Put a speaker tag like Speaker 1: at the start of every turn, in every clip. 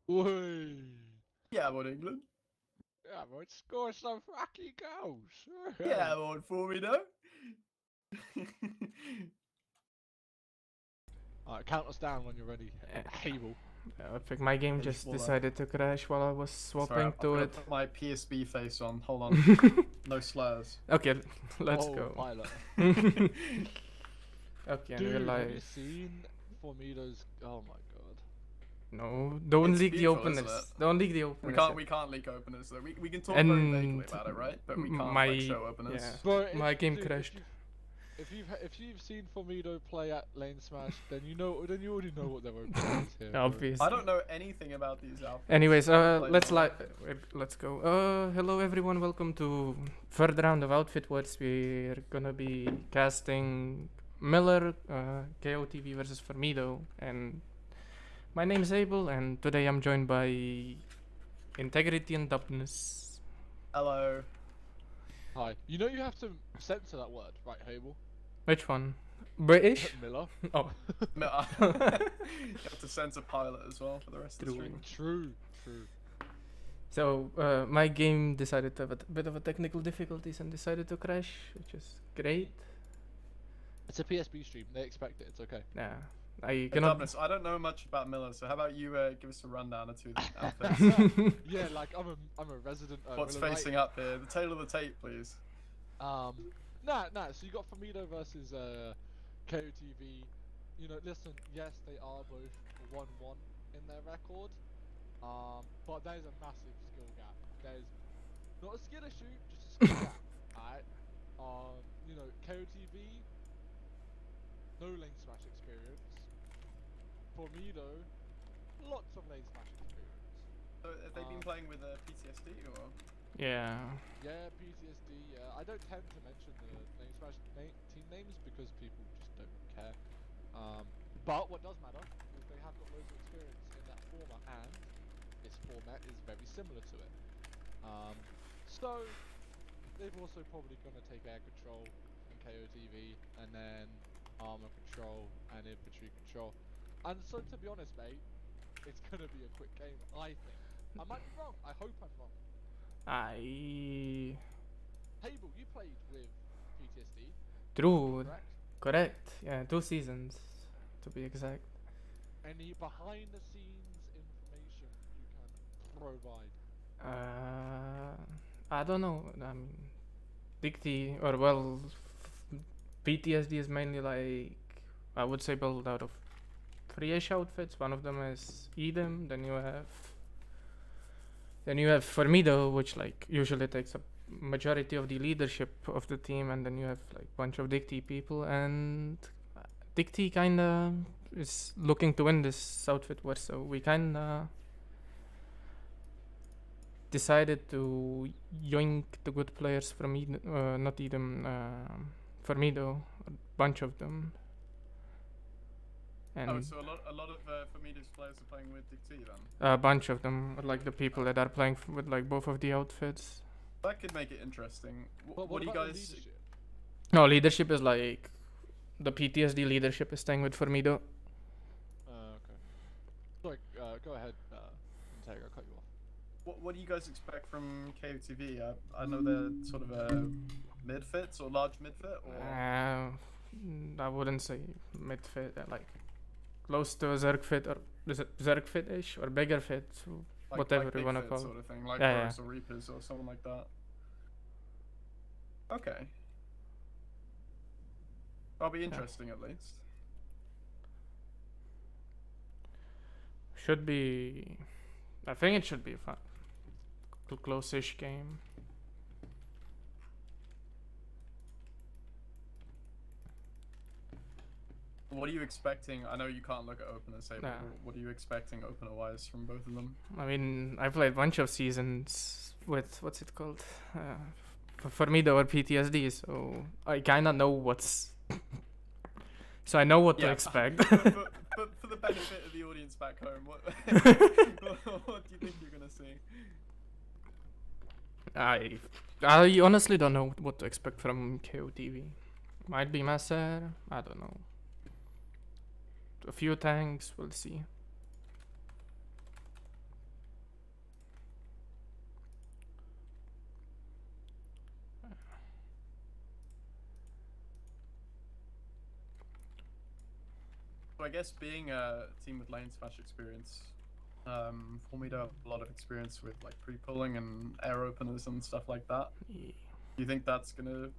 Speaker 1: Oi.
Speaker 2: Yeah, I'm on England.
Speaker 1: Yeah, but score some fucking goals.
Speaker 2: Yeah, I'm on for me though.
Speaker 1: Alright, count us down when you're ready. Hejbl.
Speaker 3: I think my game just decided to crash while I was swapping to it.
Speaker 2: Put my PSB face on. Hold on. No slurs.
Speaker 3: Okay, let's
Speaker 1: Oh,
Speaker 3: go.
Speaker 1: pilot.
Speaker 3: Okay,
Speaker 1: Dude,
Speaker 3: and
Speaker 1: have you seen Formido's? Oh my god.
Speaker 3: No, don't
Speaker 2: It's
Speaker 3: leak the
Speaker 2: beautiful, isn't
Speaker 3: openers.
Speaker 2: it?
Speaker 3: Don't leak the openers.
Speaker 2: We can't leak openers though. We can talk very vaguely about it, right? But we can't like, show openers.
Speaker 3: Yeah,
Speaker 1: Bro,
Speaker 3: my game crashed.
Speaker 1: If you've seen Formido play at Lane Smash, then you already know what their opening is here.
Speaker 3: Obviously.
Speaker 2: I don't know anything about these outfits.
Speaker 3: Anyways, let's go. Hello everyone, welcome to third round of Outfit Wars. We're gonna be casting Miller, KOTV versus Formido, and my name is Hejbl, and today I'm joined by Integrity and Dubnus.
Speaker 2: Hello.
Speaker 1: Hi. You know you have to censor that word, right, Hejbl?
Speaker 3: Which one? British?
Speaker 1: Miller.
Speaker 3: Oh.
Speaker 2: You have to censor pilot as well for the rest of the stream.
Speaker 1: True.
Speaker 3: So my game decided to have a bit of a technical difficulties and decided to crash, which is great.
Speaker 1: It's a PSB stream. They expect it. It's okay.
Speaker 3: Yeah, I cannot.
Speaker 2: Dubnus, I don't know much about Miller, so how about you give us a rundown of two outfits?
Speaker 1: Yeah, like I'm a resident.
Speaker 2: What's
Speaker 1: Miller
Speaker 2: facing up here? The tail of the tape, please.
Speaker 1: Nah. So you got Formido versus KOTV. You know, listen. Yes, they are both 1-1 in their record. But there's a massive skill gap. There's not a skill issue, just a skill gap. Alright. You know, KOTV, no lane smash experience. Formido, lots of lane smash experience.
Speaker 2: So have they been playing with PTSD or?
Speaker 3: Yeah.
Speaker 1: Yeah, PTSD. Yeah, I don't tend to mention the lane smash team names because people just don't care. But what does matter is they have got loads of experience in that format, and this format is very similar to it. So they've also probably going to take air control and KOTV, and then armor control and infantry control. And so, to be honest, mate, it's going to be a quick game, I think. I might be wrong. I hope I'm wrong. Hejbl, you played with PTSD.
Speaker 3: True. Correct. Yeah, 2 seasons, to be exact.
Speaker 1: Any behind-the-scenes information you can provide?
Speaker 3: I don't know. I mean, Dicty, or well, PTSD is mainly like, I would say, built out of 3-ish outfits. One of them is Edom. Then you have Formido, which like usually takes a majority of the leadership of the team, and then you have like bunch of Dicty people, and Dicty kinda is looking to win this outfit war, so we kinda decided to yoink the good players from Formido, a bunch of them. And
Speaker 2: so a lot of Formido's players are playing with Dicty then?
Speaker 3: a bunch of them, like the people that are playing with like both of the outfits.
Speaker 2: That could make it interesting.
Speaker 1: What
Speaker 2: do you
Speaker 1: about
Speaker 2: guys?
Speaker 1: leadership?
Speaker 3: No, leadership is like the PTSD leadership is staying with Formido.
Speaker 1: Okay. Sorry, go ahead, Integra, I'll cut you off.
Speaker 2: What do you guys expect from KOTV? I know they're sort of a mid-fit or large mid-fit, or
Speaker 3: I wouldn't say mid-fit, like close to a Zerg fit, or Zerg fit-ish, or bigger fit,
Speaker 2: like,
Speaker 3: whatever
Speaker 2: like
Speaker 3: you want to
Speaker 2: fit
Speaker 3: call
Speaker 2: sort
Speaker 3: it.
Speaker 2: of thing, like
Speaker 3: Yeah,
Speaker 2: Horus or Reapers or something like that. Okay. That'll be interesting at least.
Speaker 3: Should be. I think it should be a fun, close-ish game.
Speaker 2: What are you expecting? I know you can't look at openers, say, but what are you expecting opener-wise from both of them?
Speaker 3: I mean, I played a bunch of seasons with, what's it called? Formido or PTSD, so I kinda know what's... So I know what to expect.
Speaker 2: But for the benefit of the audience back home, what do you think you're gonna see?
Speaker 3: I honestly don't know what to expect from KOTV. Might be Masser, I don't know. A few tanks, we'll see.
Speaker 2: I guess being a team with lane smash experience, Formido have a lot of experience with like pre-pulling and air openers and stuff like that.
Speaker 3: Yeah.
Speaker 2: Do you think that's gonna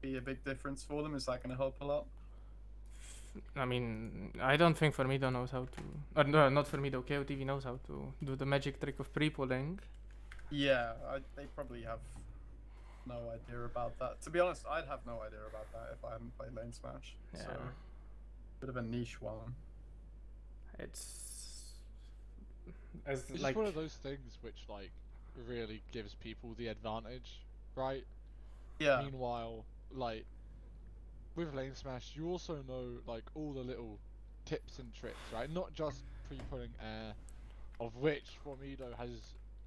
Speaker 2: be a big difference for them? Is that gonna help a lot?
Speaker 3: I mean, I don't think Formido knows how to, or no, not Formido, KOTV knows how to do the magic trick of pre-pulling.
Speaker 2: Yeah, they probably have no idea about that. To be honest, I'd have no idea about that if I hadn't played lane smash.
Speaker 3: Yeah.
Speaker 2: So, bit of a niche one.
Speaker 3: It's as
Speaker 1: It's
Speaker 3: like
Speaker 1: just one of those things which like really gives people the advantage, right?
Speaker 2: Yeah.
Speaker 1: Meanwhile, like with lane smash, you also know like all the little tips and tricks, right? Not just pre-pulling air, of which Formido has.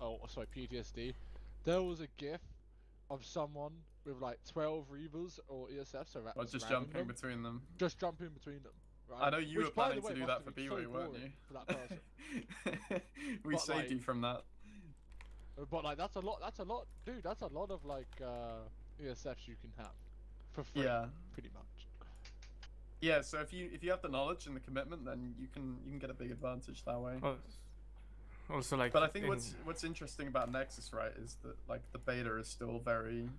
Speaker 1: Oh, sorry, PTSD. There was a GIF of someone with like 12 Reavers or ESFs around.
Speaker 2: Or just jumping between them.
Speaker 1: Just jumping between them, right?
Speaker 2: I know you
Speaker 1: Which,
Speaker 2: were
Speaker 1: by the
Speaker 2: planning
Speaker 1: way,
Speaker 2: to do
Speaker 1: must
Speaker 2: that for
Speaker 1: have been
Speaker 2: B-Way,
Speaker 1: so
Speaker 2: weren't
Speaker 1: boring
Speaker 2: you?
Speaker 1: for that person.
Speaker 2: We
Speaker 1: But,
Speaker 2: saved
Speaker 1: like-
Speaker 2: you from that.
Speaker 1: But like that's a lot, dude. That's a lot of like ESFs you can have for free,
Speaker 2: Yeah.
Speaker 1: pretty much.
Speaker 2: Yeah, so if you have the knowledge and the commitment, then you can get a big advantage that way.
Speaker 3: also like.
Speaker 2: But I think
Speaker 3: in-
Speaker 2: what's interesting about Nexus, right, is that like the beta is still very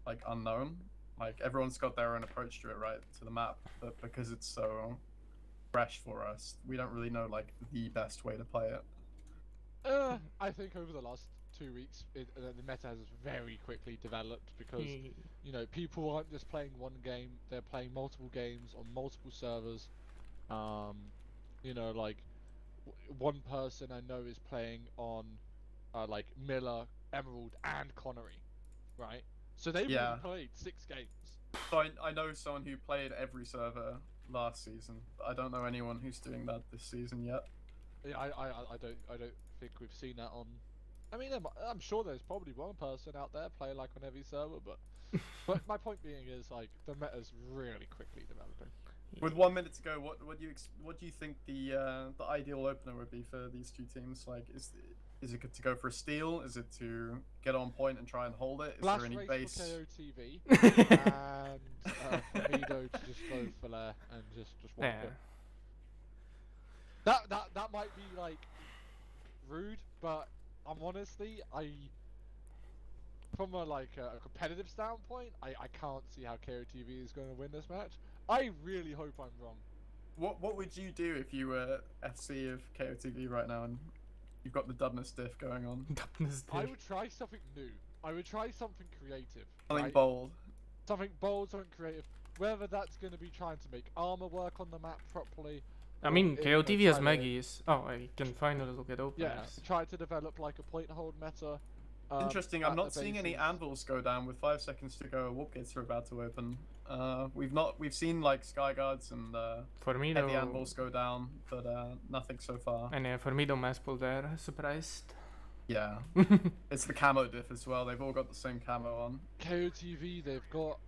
Speaker 2: like unknown. Like everyone's got their own approach to it, right, to the map. But because it's so fresh for us, we don't really know like the best way to play it.
Speaker 1: I think over the last 2 weeks, the meta has very quickly developed because you know people aren't just playing one game; they're playing multiple games on multiple servers. You know, like one person I know is playing on like Miller, Emerald, and Connery, right? So they've
Speaker 2: Yeah.
Speaker 1: already played 6 games.
Speaker 2: So I know someone who played every server last season. But I don't know anyone who's doing that this season yet.
Speaker 1: Yeah, I don't think we've seen that on. I mean, I'm sure there's probably one person out there playing like on every server, but my point being is like the meta's really quickly developing.
Speaker 2: With 1 minute to go, what do you think the ideal opener would be for these two teams? Like, is it good to go for a steal? Is it to get on point and try and hold it? Is
Speaker 1: Flash
Speaker 2: there any
Speaker 1: race
Speaker 2: base?
Speaker 1: for KOTV and Formido to just go for there and just walk
Speaker 3: Yeah.
Speaker 1: it. That might be like rude, but I'm honestly from a a competitive standpoint, I can't see how KOTV is going to win this match. I really hope I'm wrong.
Speaker 2: What would you do if you were FC of KOTV right now and you've got the Dubnus diff going on?
Speaker 3: Dubnus
Speaker 1: I
Speaker 3: diff.
Speaker 1: would try something new. I would try something creative.
Speaker 2: Something
Speaker 1: right?
Speaker 2: bold.
Speaker 1: Something bold, something creative. Whether that's going to be trying to make armor work on the map properly.
Speaker 3: I mean,
Speaker 1: or,
Speaker 3: KOTV
Speaker 1: try
Speaker 3: has
Speaker 1: to-
Speaker 3: Maggie's. Oh, I can finally look at openers.
Speaker 1: Yeah, try to develop like a point hold meta.
Speaker 2: Interesting. I'm
Speaker 1: at
Speaker 2: not
Speaker 1: the
Speaker 2: seeing any
Speaker 1: bases.
Speaker 2: anvils go down with 5 seconds to go. Warp gates are about to open. We've seen like sky guards and heavy anvils
Speaker 3: Formido.
Speaker 2: go down, but nothing so far.
Speaker 3: And yeah, Formido mass pull there. Surprised.
Speaker 2: Yeah, it's the camo diff as well. They've all got the same camo on.
Speaker 1: KOTV, they've got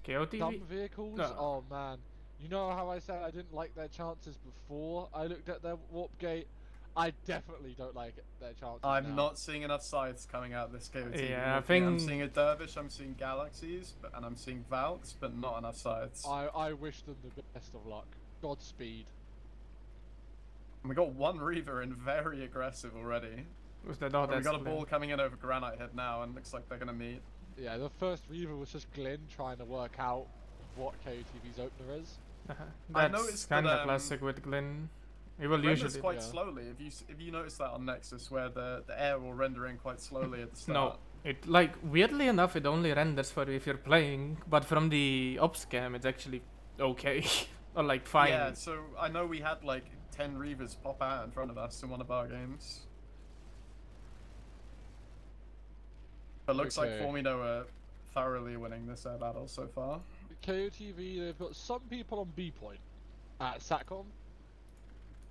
Speaker 1: dumb
Speaker 3: KOTV?
Speaker 1: vehicles.
Speaker 3: No.
Speaker 1: Oh man, you know how I said I didn't like their chances before I looked at their warp gate. I definitely don't like their chances.
Speaker 2: I'm
Speaker 1: now.
Speaker 2: not seeing enough scythes coming out this KOTV.
Speaker 3: Yeah, I
Speaker 2: I'm
Speaker 3: think-
Speaker 2: seeing a dervish. I'm seeing galaxies, and I'm seeing Valks, but not enough scythes.
Speaker 1: I wish them the best of luck. Godspeed.
Speaker 2: And we got one Reaver in very aggressive already.
Speaker 3: Was that all
Speaker 2: And we
Speaker 3: that's
Speaker 2: got a
Speaker 3: clear.
Speaker 2: ball coming in over Granite Head now, and looks like they're gonna meet.
Speaker 1: Yeah, the first Reaver was just Glyn trying to work out what KOTV's opener is.
Speaker 3: Uh-huh.
Speaker 2: I
Speaker 3: That's
Speaker 2: noticed that,
Speaker 3: kinda classic with Glyn. He will
Speaker 2: Renders
Speaker 3: usually.
Speaker 2: quite
Speaker 1: yeah.
Speaker 2: slowly. If you notice that on Nexus, where the air will render in quite slowly at the start.
Speaker 3: No, it like weirdly enough it only renders for if you're playing, but from the ops cam it's actually okay or like fine.
Speaker 2: Yeah, so I know we had like 10 Reavers pop out in front of us in one of our games. But looks like
Speaker 1: Okay.
Speaker 2: Formido are thoroughly winning this air battle so far.
Speaker 1: KOTV, they've got some people on B point at Satcom,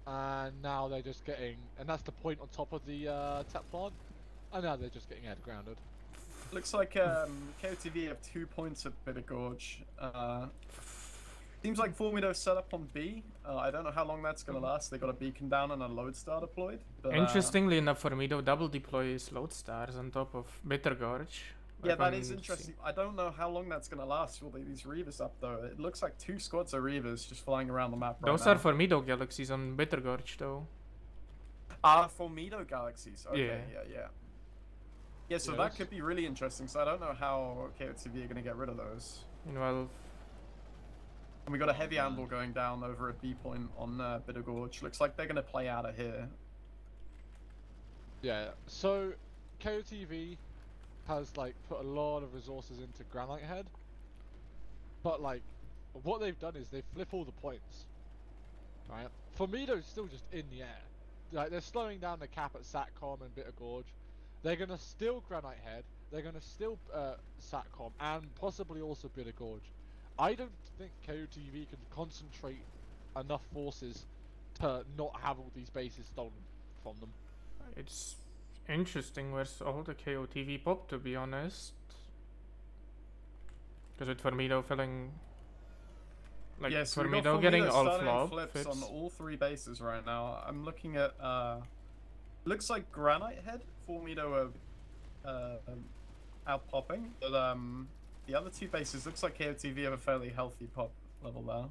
Speaker 1: and now they're just getting, and that's the point on top of the tap plant, and now they're just getting head grounded.
Speaker 2: Looks like KOTV have 2 points at Bitter Gorge. Seems like Formido set up on B. I don't know how long that's gonna last. They got a beacon down and a lodestar deployed. But,
Speaker 3: Interestingly enough, Formido double deploys load stars on top of Bitter Gorge,
Speaker 2: Yeah,
Speaker 3: Like
Speaker 2: that
Speaker 3: on
Speaker 2: is
Speaker 3: C.
Speaker 2: interesting. I don't know how long that's gonna last with these Reavers up though. It looks like 2 squads of Reavers just flying around the map right
Speaker 3: Those
Speaker 2: now.
Speaker 3: are Formido galaxies on Bitter Gorge though.
Speaker 2: Ah, Formido galaxies. Okay,
Speaker 3: Yeah.
Speaker 2: yeah. Yeah, so
Speaker 1: Yeah,
Speaker 2: that
Speaker 1: those-
Speaker 2: could be really interesting. So I don't know how KOTV are gonna get rid of those.
Speaker 3: Meanwhile,
Speaker 2: And we got a
Speaker 1: Oh,
Speaker 2: heavy
Speaker 1: man.
Speaker 2: anvil going down over at B point on Bitter Gorge. Looks like they're gonna play out of here.
Speaker 1: Yeah, so KOTV has like put a lot of resources into Granite Head, but like what they've done is they flip all the points. Right, Formido's still just in the air. Like they're slowing down the cap at Satcom and Bitter Gorge. They're gonna steal Granite Head. They're gonna steal Satcom and possibly also Bitter Gorge. I don't think KOTV can concentrate enough forces to not have all these bases stolen from them.
Speaker 3: it's interesting where's all the KOTV pop, to be honest. Because with Formido filling, like
Speaker 2: Yeah, so we got
Speaker 3: Formido getting
Speaker 2: Formido
Speaker 3: all
Speaker 2: starting
Speaker 3: flop
Speaker 2: flips
Speaker 3: fits.
Speaker 2: on all 3 bases right now. I'm looking at looks like Granite Head, Formido are out popping, but the other 2 bases looks like KOTV have a fairly healthy pop level there.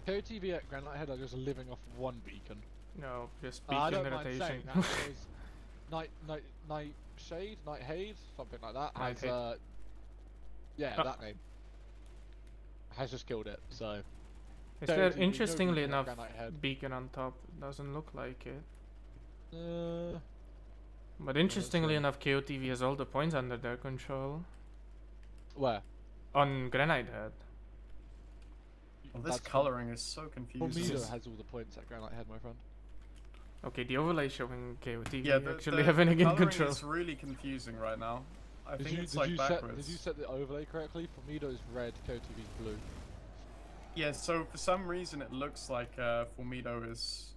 Speaker 1: KOTV at Granite Head are just living off one beacon.
Speaker 3: No, just
Speaker 1: I
Speaker 3: beacon
Speaker 1: don't mind
Speaker 3: rotation.
Speaker 1: saying that because Night Shade, Night Haze, something like that,
Speaker 3: Night
Speaker 1: has
Speaker 3: Haze.
Speaker 1: yeah,
Speaker 3: Ah.
Speaker 1: that name has just killed it. So
Speaker 3: Is
Speaker 1: KOTV,
Speaker 3: there,
Speaker 1: no
Speaker 3: interestingly
Speaker 1: beacon at
Speaker 3: enough,
Speaker 1: Granite Head.
Speaker 3: beacon on top? Doesn't look like it. But
Speaker 1: see.
Speaker 3: interestingly enough, KOTV has all the points under their control.
Speaker 1: Where?
Speaker 3: On Granite Head.
Speaker 2: Well, this
Speaker 1: That's
Speaker 2: coloring is so confusing.
Speaker 1: Formido has all the points at Granite Head, my friend.
Speaker 3: Okay, the overlay showing KOTV
Speaker 2: Yeah,
Speaker 3: actually having it in
Speaker 2: coloring
Speaker 3: control.
Speaker 2: is really confusing right now. I
Speaker 1: Did
Speaker 2: think
Speaker 1: you,
Speaker 2: it's
Speaker 1: did
Speaker 2: like
Speaker 1: you
Speaker 2: backwards.
Speaker 1: did you set the overlay correctly? Formido's red, KOTV's blue.
Speaker 2: Yeah, so for some reason it looks like Formido is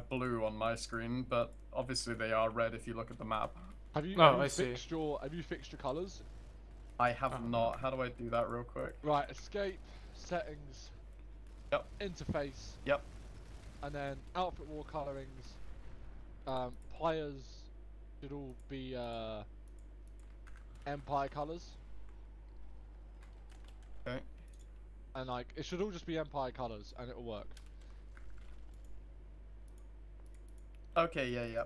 Speaker 2: blue on my screen, but obviously they are red if you look at the map.
Speaker 1: Have you,
Speaker 3: Oh,
Speaker 1: have you
Speaker 3: I see.
Speaker 1: fixed your colours?
Speaker 2: I have
Speaker 3: Oh.
Speaker 2: not. How do I do that real quick?
Speaker 1: Right, escape, settings,
Speaker 2: Yep.
Speaker 1: interface,
Speaker 2: Yep.
Speaker 1: and then outfit wall colorings. Players should all be Empire colors,
Speaker 2: Okay.
Speaker 1: and like it should all just be Empire colors, and it'll work.
Speaker 2: Okay, yeah.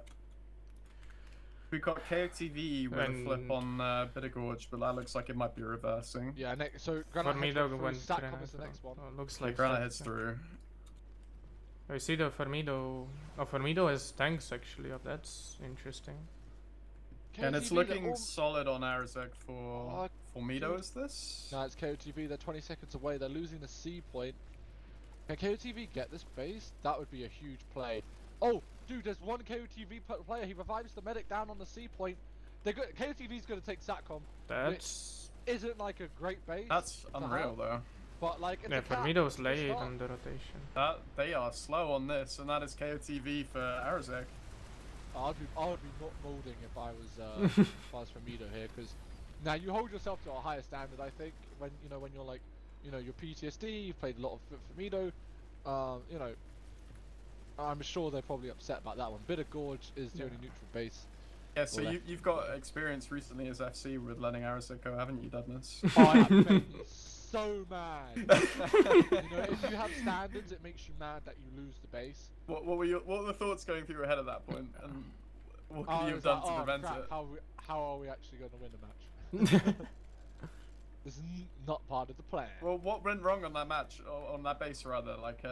Speaker 2: We've got KOTV with a flip
Speaker 3: And-
Speaker 2: on Bitter Gorge, but that looks like it might be reversing.
Speaker 1: Yeah, so Granite Head's
Speaker 3: Formido
Speaker 1: through,
Speaker 3: went
Speaker 1: Satcom
Speaker 3: Granite
Speaker 1: is the next one.
Speaker 3: Oh, looks
Speaker 2: Yeah,
Speaker 3: like
Speaker 2: Granite
Speaker 3: that,
Speaker 2: heads
Speaker 3: yeah.
Speaker 2: through.
Speaker 3: I see the Formido. Oh, Formido has tanks actually up. That's interesting.
Speaker 2: And it's
Speaker 1: KOTV, they're
Speaker 2: looking
Speaker 1: all-
Speaker 2: solid on Arazek for Formido,
Speaker 1: dude.
Speaker 2: is this?
Speaker 1: No, it's KOTV. They're 20 seconds away. They're losing the C point. Can KOTV get this base? That would be a huge play. Oh, dude, there's one KOTV player. He revives the medic down on the C point. KOTV's going to take Satcom.
Speaker 3: That's
Speaker 1: Isn't like a great base.
Speaker 2: That's
Speaker 1: to
Speaker 2: unreal
Speaker 1: have,
Speaker 2: though.
Speaker 1: But like, it's
Speaker 3: yeah.
Speaker 1: a cap.
Speaker 3: Formido's
Speaker 1: It's a
Speaker 3: late
Speaker 1: start.
Speaker 3: on the rotation.
Speaker 2: They are slow on this, and that is KOTV for Arazek.
Speaker 1: I would be not molding if I was if I was Formido here, because now you hold yourself to a higher standard. I think when you're like your PTSD, you've played a lot of Formido. I'm sure they're probably upset about that one. Bitter Gorge is the
Speaker 3: Yeah.
Speaker 1: only neutral base.
Speaker 2: Yeah, so
Speaker 1: Well,
Speaker 2: you've got experience recently as FC with letting Arazek go, haven't you, Dubnus?
Speaker 1: Oh, that made me so mad. If you have standards, it makes you mad that you lose the base.
Speaker 2: What were the thoughts going through your head at that point, and what could
Speaker 1: I
Speaker 2: you have
Speaker 1: was
Speaker 2: done
Speaker 1: like,
Speaker 2: to
Speaker 1: oh,
Speaker 2: prevent
Speaker 1: crap,
Speaker 2: it?
Speaker 1: How are we actually going to win the match? This is not part of the plan.
Speaker 2: Well, what went wrong on that match, or on that base rather? Like,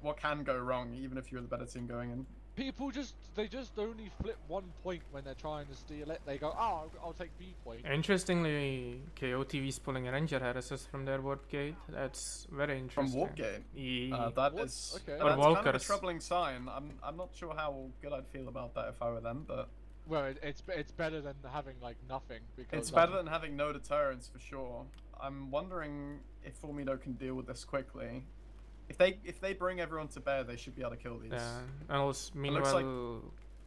Speaker 2: what can go wrong, even if you're the better team going in?
Speaker 1: People they just only flip 1 point when they're trying to steal it. They go, oh, I'll take B point.
Speaker 3: Interestingly, KOTV's pulling a Ranger Harrises from their warp gate. That's very
Speaker 2: From
Speaker 3: interesting.
Speaker 2: Warpgate?
Speaker 3: Yeah.
Speaker 2: That
Speaker 1: What?
Speaker 2: is
Speaker 1: Okay.
Speaker 3: Or
Speaker 2: that's kind of a
Speaker 3: Walkers.
Speaker 2: troubling sign. I'm not sure how good I'd feel about that if I were them, but
Speaker 1: Well, it's better than having like nothing because
Speaker 2: it's better than having no deterrence for sure. I'm wondering if Formido can deal with this quickly. If they bring everyone to bear, they should be able to kill these.
Speaker 3: Yeah. And also, meanwhile,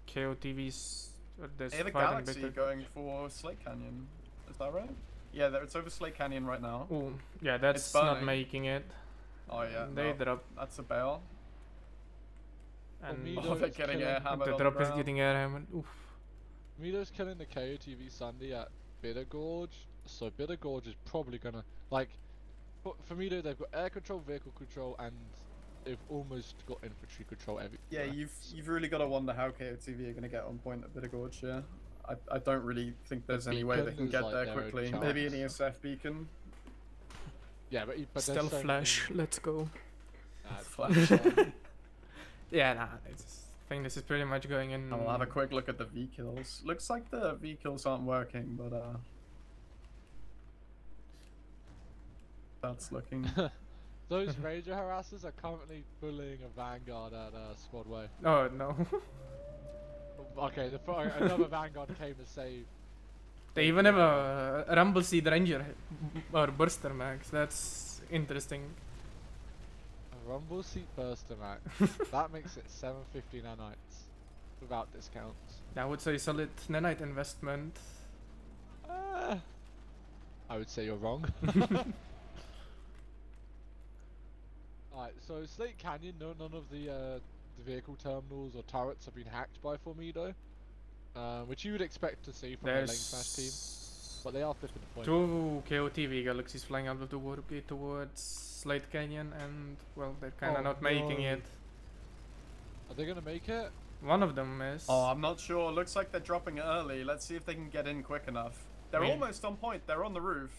Speaker 3: KOTV's there's
Speaker 2: They have a
Speaker 3: fighting
Speaker 2: Galaxy
Speaker 3: Bitter
Speaker 2: going for Slate Canyon. Is that right? Yeah, it's over Slate Canyon right now.
Speaker 3: Ooh, yeah, that's
Speaker 2: It's
Speaker 3: not
Speaker 2: burning.
Speaker 3: making it.
Speaker 2: Oh yeah,
Speaker 3: They
Speaker 2: no,
Speaker 3: drop,
Speaker 2: that's a bail.
Speaker 3: and
Speaker 1: me,
Speaker 2: Oh, they're
Speaker 1: it's
Speaker 2: getting
Speaker 1: killing-
Speaker 2: air hammered
Speaker 3: the
Speaker 2: on
Speaker 3: drop
Speaker 2: the
Speaker 3: is
Speaker 2: ground.
Speaker 3: getting air hammered. Oof.
Speaker 1: Mido's killing the KOTV Sunday at Bitter Gorge, so Bitter Gorge is probably gonna like. For Mido, they've got air control, vehicle control, and they've almost got infantry control everywhere.
Speaker 2: Yeah, you've really got to wonder how KOTV are going to get on point at Bitter Gorge. Yeah, I don't really think there's any way they
Speaker 1: beacon
Speaker 2: can
Speaker 1: is
Speaker 2: get
Speaker 1: like
Speaker 2: there
Speaker 1: their own
Speaker 2: quickly.
Speaker 1: chance.
Speaker 2: Maybe an ESF beacon.
Speaker 1: Yeah, but there's
Speaker 3: Stealth
Speaker 1: so
Speaker 3: flash,
Speaker 1: many-
Speaker 3: let's go.
Speaker 1: it's
Speaker 2: Flash.
Speaker 1: fine.
Speaker 3: Yeah, nah, I think this is pretty much going in.
Speaker 2: And we'll have a quick look at the V kills. Looks like the V kills aren't working, but that's looking.
Speaker 1: Those Ranger harassers are currently bullying a Vanguard at Squad Way.
Speaker 3: Oh no.
Speaker 1: Okay, another Vanguard came to save.
Speaker 3: They even have a Rumble Seed Ranger or Burster Max. That's interesting.
Speaker 1: A Rumble Seat Burster Max. That makes it 750 nanites without discounts.
Speaker 3: I would say solid nanite investment.
Speaker 1: I would say you're wrong. Alright, so Slate Canyon, none of the vehicle terminals or turrets have been hacked by Formido, which you would expect to see from the Lane Smash team, but they are flipping the point.
Speaker 3: Two KOTV Galaxies flying out of the warp gate towards Slate Canyon, and well, they're kinda
Speaker 1: Oh,
Speaker 3: not making
Speaker 1: no.
Speaker 3: it.
Speaker 1: Are they gonna make it?
Speaker 3: One of them is.
Speaker 2: Oh, I'm not sure. Looks like they're dropping early. Let's see if they can get in quick enough. They're
Speaker 3: mean-
Speaker 2: almost on point. They're on the roof.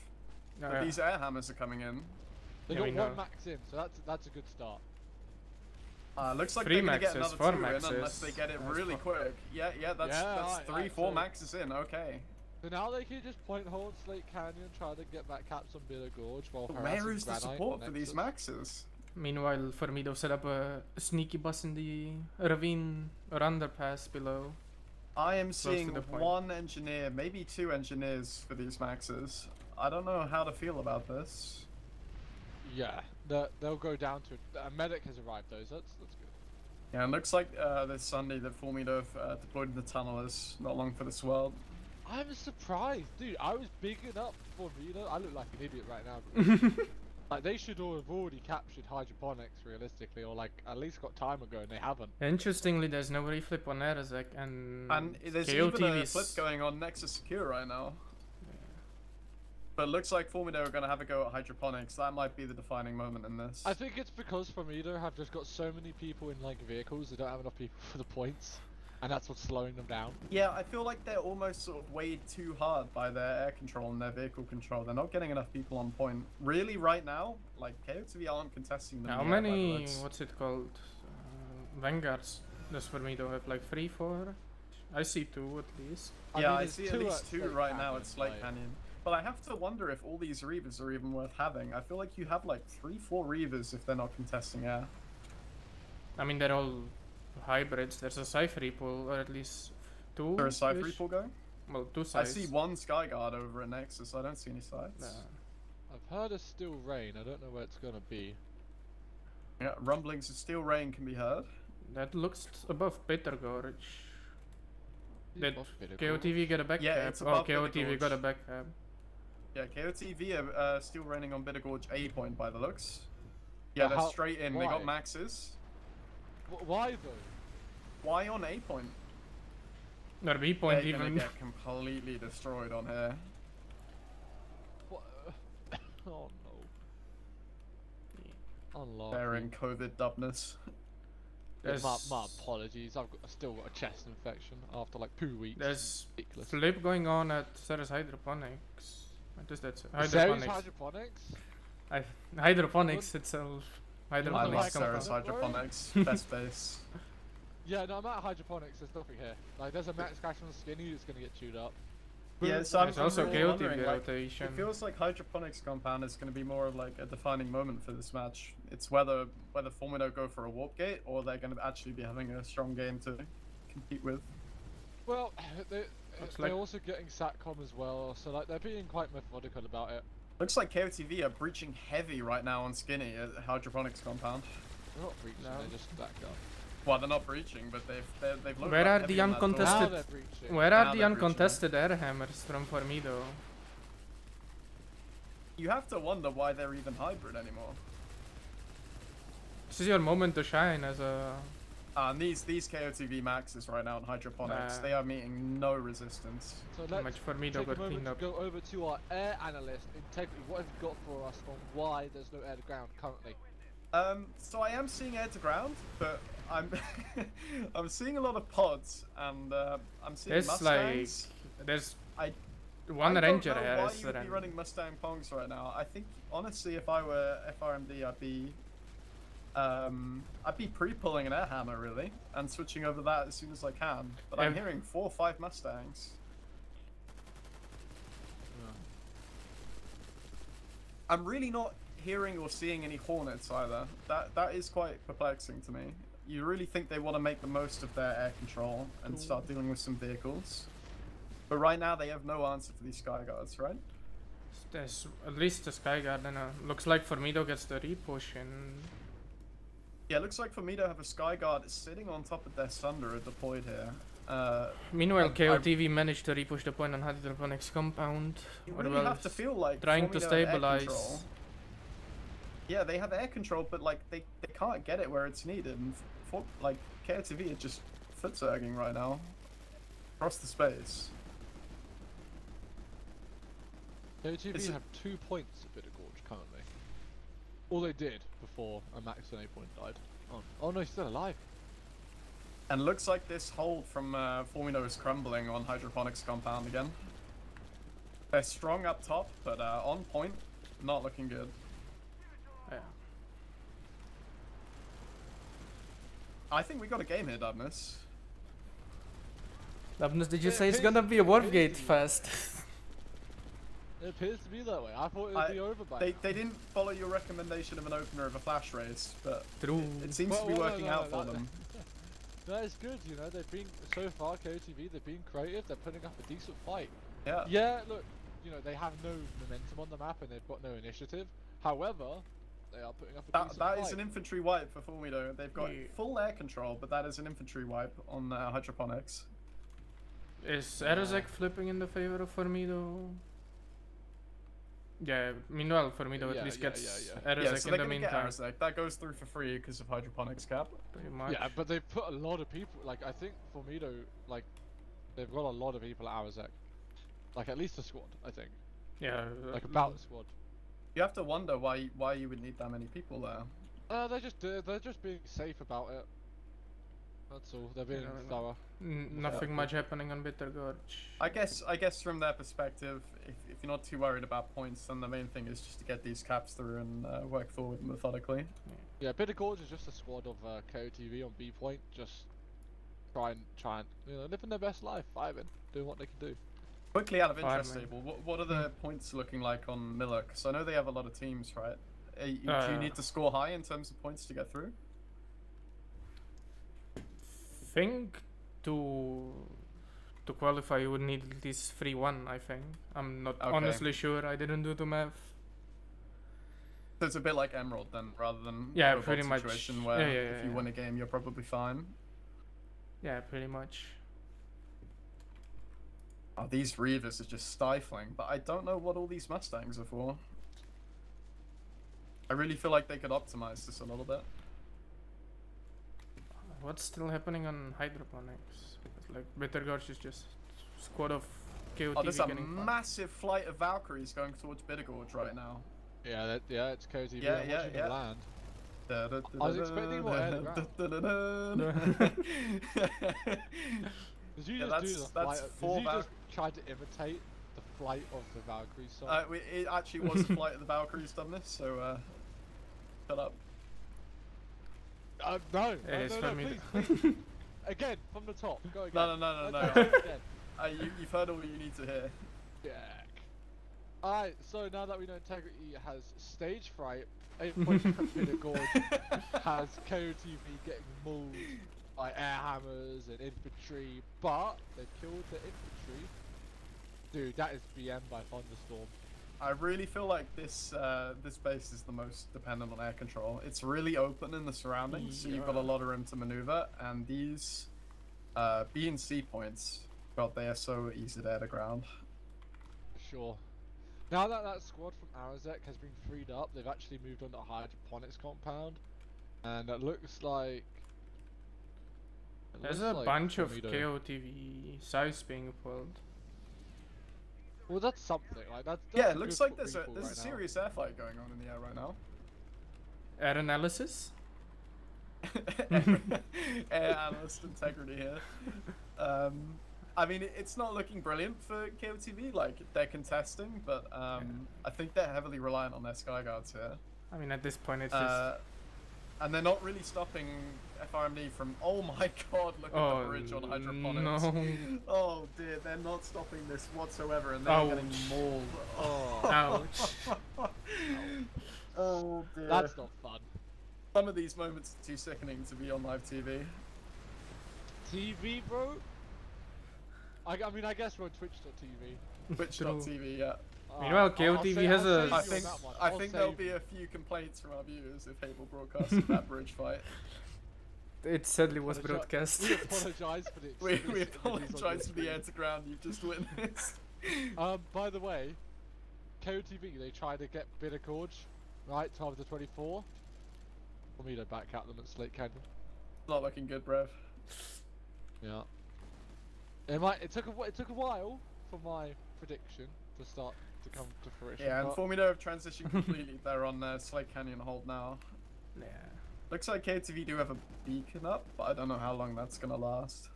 Speaker 3: No,
Speaker 2: But
Speaker 3: yeah.
Speaker 2: these air hammers are coming in.
Speaker 1: They
Speaker 3: Yeah,
Speaker 1: got
Speaker 3: we
Speaker 1: one
Speaker 3: know.
Speaker 1: max in, so that's a good start.
Speaker 2: Looks like
Speaker 3: Three
Speaker 2: they're gonna get
Speaker 3: maxes,
Speaker 2: another
Speaker 3: four
Speaker 2: 2 in
Speaker 3: maxes.
Speaker 2: unless they get it
Speaker 3: That's
Speaker 2: really quick. Yeah, that's
Speaker 1: Yeah,
Speaker 2: 3,
Speaker 1: alright,
Speaker 2: 4
Speaker 1: so-
Speaker 2: maxes in. Okay.
Speaker 1: So now they can just point hold Slate Canyon, try to get back caps on Bitter Gorge while
Speaker 2: But
Speaker 1: harassing
Speaker 2: where is the
Speaker 1: Granite
Speaker 2: support
Speaker 1: on
Speaker 2: for these
Speaker 1: Nexus.
Speaker 2: maxes?
Speaker 3: Meanwhile, Formido set up a sneaky bus in the ravine or underpass below.
Speaker 2: I am
Speaker 3: to
Speaker 2: seeing
Speaker 3: the point.
Speaker 2: 1 engineer, maybe 2 engineers for these maxes. I don't know how to feel about this.
Speaker 1: Yeah, they'll go down to a medic has arrived though, so that's good.
Speaker 2: Yeah, it looks like this Sunday that Formido have deployed in the tunnel is not long for this world.
Speaker 1: I'm surprised, dude. I was bigging up Formido. I look like an idiot right now. Like they should all have already captured hydroponics realistically, or like at least got time ago, and they haven't.
Speaker 3: Interestingly, there's no reflip on Arazek, and
Speaker 2: There's even a
Speaker 3: KOTV's
Speaker 2: flip going on Nexus Secure right now. But it looks like Formido are going to have a go at hydroponics. That might be the defining moment in this.
Speaker 1: I think it's because Formido have just got so many people in like vehicles, they don't have enough people for the points, and that's what's slowing them down.
Speaker 2: Yeah, I feel like they're almost sort of weighed too hard by their air control and their vehicle control. They're not getting enough people on point. Really, right now, like KOTV aren't contesting them.
Speaker 3: how
Speaker 2: yet by the
Speaker 3: many?
Speaker 2: looks.
Speaker 3: What's it called? Vanguards does Formido have? Like 3, 4? I see 2 at least.
Speaker 2: Yeah, I
Speaker 1: there's
Speaker 2: see at
Speaker 1: two
Speaker 2: least 2
Speaker 1: Slate
Speaker 2: right now
Speaker 1: Canyon,
Speaker 2: at Slate
Speaker 1: like-
Speaker 2: Canyon. But I have to wonder if all these Reavers are even worth having. I feel like you have like 3, 4 Reavers if they're not contesting air.
Speaker 3: I mean, they're all hybrids. There's a Cypher pool, or at least 2.
Speaker 2: Is there a Cypher pool going?
Speaker 3: Well, 2
Speaker 2: I
Speaker 3: sides.
Speaker 2: see 1 Skyguard over at Nexus. I don't see any sides.
Speaker 1: I've heard of still rain. I don't know where it's gonna be.
Speaker 2: Yeah, rumblings of steel rain can be heard.
Speaker 3: That looks above Bitter Gorge. Did
Speaker 1: Off Bitter Gorge.
Speaker 3: KOTV get a back
Speaker 2: Yeah,
Speaker 3: cap?
Speaker 2: it's
Speaker 3: Oh,
Speaker 2: above Bitter
Speaker 3: KOTV got a
Speaker 2: Gorge.
Speaker 3: back cap.
Speaker 2: Yeah, KOTV are still raining on Bitter Gorge A point by the looks. Yeah,
Speaker 1: But
Speaker 2: they're
Speaker 1: how-
Speaker 2: straight in. They
Speaker 1: why?
Speaker 2: got maxes.
Speaker 1: Why though?
Speaker 2: Why on A point?
Speaker 3: Or B point
Speaker 2: They're gonna
Speaker 3: even.
Speaker 2: get completely destroyed on here.
Speaker 1: What? Oh no. Unlucky.
Speaker 2: They're in COVID Dubnus.
Speaker 3: There's,
Speaker 1: my apologies. I've still got a chest infection after like 2 weeks.
Speaker 3: there's
Speaker 1: ridiculous.
Speaker 3: flip going on at Ceres Hydroponics. What is that?
Speaker 1: Ceres
Speaker 3: Hydroponics.
Speaker 1: hydroponics?
Speaker 3: Hydroponics itself.
Speaker 2: I
Speaker 3: Hydroponics.
Speaker 2: love
Speaker 1: like
Speaker 2: Ceres
Speaker 1: Don't worry.
Speaker 2: Hydroponics. Best base.
Speaker 1: Yeah, no, I'm at hydroponics. There's nothing here. Like, there's a max crash on Skinny that's gonna get chewed up.
Speaker 2: Yeah, so I'm
Speaker 3: There's also
Speaker 2: really
Speaker 3: KOTV
Speaker 2: wondering, like,
Speaker 3: rotation.
Speaker 2: it feels like Hydroponics compound is going to be more of like a defining moment for this match. It's whether Formido go for a warp gate or they're going to actually be having a strong game to compete with.
Speaker 1: Well, they're
Speaker 3: like-
Speaker 1: also getting SATCOM as well, so like they're being quite methodical about it.
Speaker 2: Looks like KOTV are breaching heavy right now on Skinny at Hydroponics compound.
Speaker 1: They're not breaching,
Speaker 3: No.
Speaker 1: they're just stacked up.
Speaker 2: Well, they're not breaching, but they've loaded
Speaker 3: Where
Speaker 2: up
Speaker 3: are the
Speaker 2: heavy on that door.
Speaker 3: uncontested-
Speaker 1: Now
Speaker 3: Tested-
Speaker 1: they're breaching.
Speaker 3: Where
Speaker 2: Now
Speaker 3: are the
Speaker 2: they're breaching.
Speaker 3: uncontested air hammers from Formido?
Speaker 2: You have to wonder why they're even hybrid anymore.
Speaker 3: This is your moment to shine as a
Speaker 2: And these KOTV maxes right now in hydroponics, they are meeting no resistance.
Speaker 1: So
Speaker 3: Too much for me to
Speaker 1: take a
Speaker 3: get
Speaker 1: moment
Speaker 3: cleaned
Speaker 1: to
Speaker 3: up.
Speaker 1: go over to our air analyst, Integrity. What have you got for us on why there's no air to ground currently?
Speaker 2: So I am seeing air to ground, but I'm I'm seeing a lot of pods, and I'm seeing
Speaker 3: There's
Speaker 2: Mustangs.
Speaker 3: there's
Speaker 2: I
Speaker 3: one
Speaker 2: I
Speaker 3: ranger
Speaker 2: don't know
Speaker 3: here.
Speaker 2: why
Speaker 3: is
Speaker 2: you would be running Mustang Pongs right now. I think honestly, if I were FRMD, I'd be pre-pulling an air hammer really, and switching over that as soon as I can. But I'm hearing 4 or 5 Mustangs. I'm really not hearing or seeing any Hornets either. That is quite perplexing to me. You really think they want to make the most of their air control and start dealing with some vehicles? But right now they have no answer for these Sky Guards, right?
Speaker 3: There's at least the Sky Guard, and looks like Formido gets the repush and.
Speaker 2: Yeah, it looks like for me to have a Sky Guard sitting on top of their Sundra deployed here.
Speaker 3: Meanwhile, KOTV managed to repush the point on hydroponics compound.
Speaker 2: You really have to feel like
Speaker 3: trying to
Speaker 2: Formido have air
Speaker 3: stabilize.
Speaker 2: control. Yeah, they have air control, but like they can't get it where it's needed. And like KOTV is just foot surging right now across the space.
Speaker 1: KOTV have 2 points at Bitter Gorge currently. All they did before a max and 8 point died. Oh no, he's still alive.
Speaker 2: And looks like this hold from Formido is crumbling on hydroponics compound again. They're strong up top, but on point, not looking good.
Speaker 3: Yeah.
Speaker 2: I think we got a game here, Dubnus.
Speaker 3: Dubnus, did you say it's gonna be a Wargate fest?
Speaker 1: It appears to be that way. I thought it would be over by now.
Speaker 2: They didn't follow your recommendation of an opener of a flash race, but
Speaker 3: True.
Speaker 2: it seems to be working out for them.
Speaker 1: That is good, you know, they've been, so far, KOTV, they've been creative, they're putting up a decent fight.
Speaker 2: Yeah.
Speaker 1: Yeah, look, you know, they have no momentum on the map and they've got no initiative. However, they are putting up a decent fight.
Speaker 2: That is an infantry wipe for Formido. They've got full air control, but that is an infantry wipe on hydroponics.
Speaker 3: Is Aerosec flipping in the favor of Formido? Yeah, meanwhile Formido at least gets Aerosec
Speaker 2: so
Speaker 3: in the meantime.
Speaker 2: Aerosec. That goes through for free because of hydroponics cap.
Speaker 3: Pretty much.
Speaker 1: Yeah, but they've put a lot of people, like, I think Formido, like, they've got a lot of people at Aerosec. Like, at least a squad, I think.
Speaker 3: Yeah.
Speaker 1: Like, about a squad.
Speaker 2: You have to wonder why you would need that many people there.
Speaker 1: They're just being safe about it. That's all. They're being thorough.
Speaker 3: Nothing much happening on Bitter Gorge.
Speaker 2: I guess from their perspective, if you're not too worried about points, then the main thing is just to get these caps through and work forward methodically.
Speaker 1: Yeah, Bitter Gorge is just a squad of KOTV on B point, just try and you know, living their best life, vibing, doing what they can do.
Speaker 2: Quickly out of interest, Hejbl, what are the points looking like on Miller? Because I know they have a lot of teams, right? Do you need to score high in terms of points to get through?
Speaker 3: Think to qualify you would need at least 3-1, I think. I'm not honestly sure, I didn't do the math.
Speaker 2: So it's a bit like Emerald then, rather than
Speaker 3: a
Speaker 2: pretty much situation where if you win a game you're probably fine.
Speaker 3: Yeah, pretty much.
Speaker 2: Oh, these Reavers are just stifling, but I don't know what all these Mustangs are for. I really feel like they could optimize this a little bit.
Speaker 3: What's still happening on hydroponics? Like Bitter Gorge is just squad of KOTV.
Speaker 2: Oh, there's a massive flight of Valkyries going towards Bitter Gorge right now.
Speaker 1: Yeah, it's KOTV.
Speaker 2: Yeah,
Speaker 1: I'm watching them land.
Speaker 2: I
Speaker 1: was expecting more air to ground. Did you just do the flight? Did you just try to imitate the flight of the Valkyries song?
Speaker 2: It actually was a flight of the Valkyries done this, so shut up.
Speaker 1: No, please. Again, from the top. Go again.
Speaker 2: No. You've heard all you need to hear.
Speaker 1: Yeah. Alright, so now that we know Integrity has stage fright, 8 points from Bitter Gorge has KOTV getting mauled by air hammers and infantry, but they've killed the infantry. Dude, that is BM by Thunderstorm.
Speaker 2: I really feel like this base is the most dependent on air control. It's really open in the surroundings, so you've got a lot of room to maneuver, and these B and C points, God, they are so easy to air to ground.
Speaker 1: Sure. Now that that squad from Arazek has been freed up, they've actually moved on to hydroponics compound, and it looks like It
Speaker 3: There's
Speaker 1: looks
Speaker 3: a
Speaker 1: like
Speaker 3: bunch of
Speaker 1: Formido-
Speaker 3: KOTV sites being pulled.
Speaker 1: Well, that's something. Like that's
Speaker 2: Yeah, it
Speaker 1: good
Speaker 2: looks like
Speaker 1: for
Speaker 2: there's a
Speaker 1: people right now.
Speaker 2: serious air fight going on in the air right now.
Speaker 3: Air analysis?
Speaker 2: Air analyst integrity here. I mean, it's not looking brilliant for KOTV. Like they're contesting, but I think they're heavily reliant on their sky guards here.
Speaker 3: I mean, at this point, it's just.
Speaker 2: And they're not really stopping FRMD from. Oh my god! Look at the bridge on hydroponics.
Speaker 3: No.
Speaker 2: Oh dear, they're not stopping this whatsoever, and they're
Speaker 3: Ouch.
Speaker 2: getting mauled. Oh.
Speaker 3: Ouch.
Speaker 2: Oh dear.
Speaker 1: That's not fun.
Speaker 2: Some of these moments are too sickening to be on live TV.
Speaker 1: TV, bro. I mean, I guess we're on Twitch.tv.
Speaker 2: Twitch.tv, yeah.
Speaker 3: Meanwhile,
Speaker 1: I'll
Speaker 3: KOTV
Speaker 1: say-
Speaker 3: has
Speaker 1: I'll
Speaker 3: a-
Speaker 1: save you
Speaker 2: I
Speaker 1: on
Speaker 2: think
Speaker 1: that one.
Speaker 2: I
Speaker 1: I'll
Speaker 2: think there'll
Speaker 1: save
Speaker 2: be
Speaker 1: you.
Speaker 2: a few complaints from our viewers if Hejbl broadcasted that bridge fight.
Speaker 3: It sadly was
Speaker 1: We
Speaker 3: broadcasted.
Speaker 1: apologise for the
Speaker 2: We
Speaker 1: explicit images on
Speaker 2: apologise for the
Speaker 1: your
Speaker 2: air to ground you've just witnessed.
Speaker 1: screen. By the way, KOTV, they tried to get Bitter Gorge, right, 12 to 24. For me to back out them at Slate Canyon.
Speaker 2: Not looking good, Brev.
Speaker 1: Yeah. It took a while for my prediction to start to come to fruition.
Speaker 2: Yeah, and
Speaker 1: but
Speaker 2: Formido have transitioned completely. They're on Slate Canyon hold now.
Speaker 3: Yeah.
Speaker 2: Looks like KOTV do have a beacon up, but I don't know how long that's gonna last.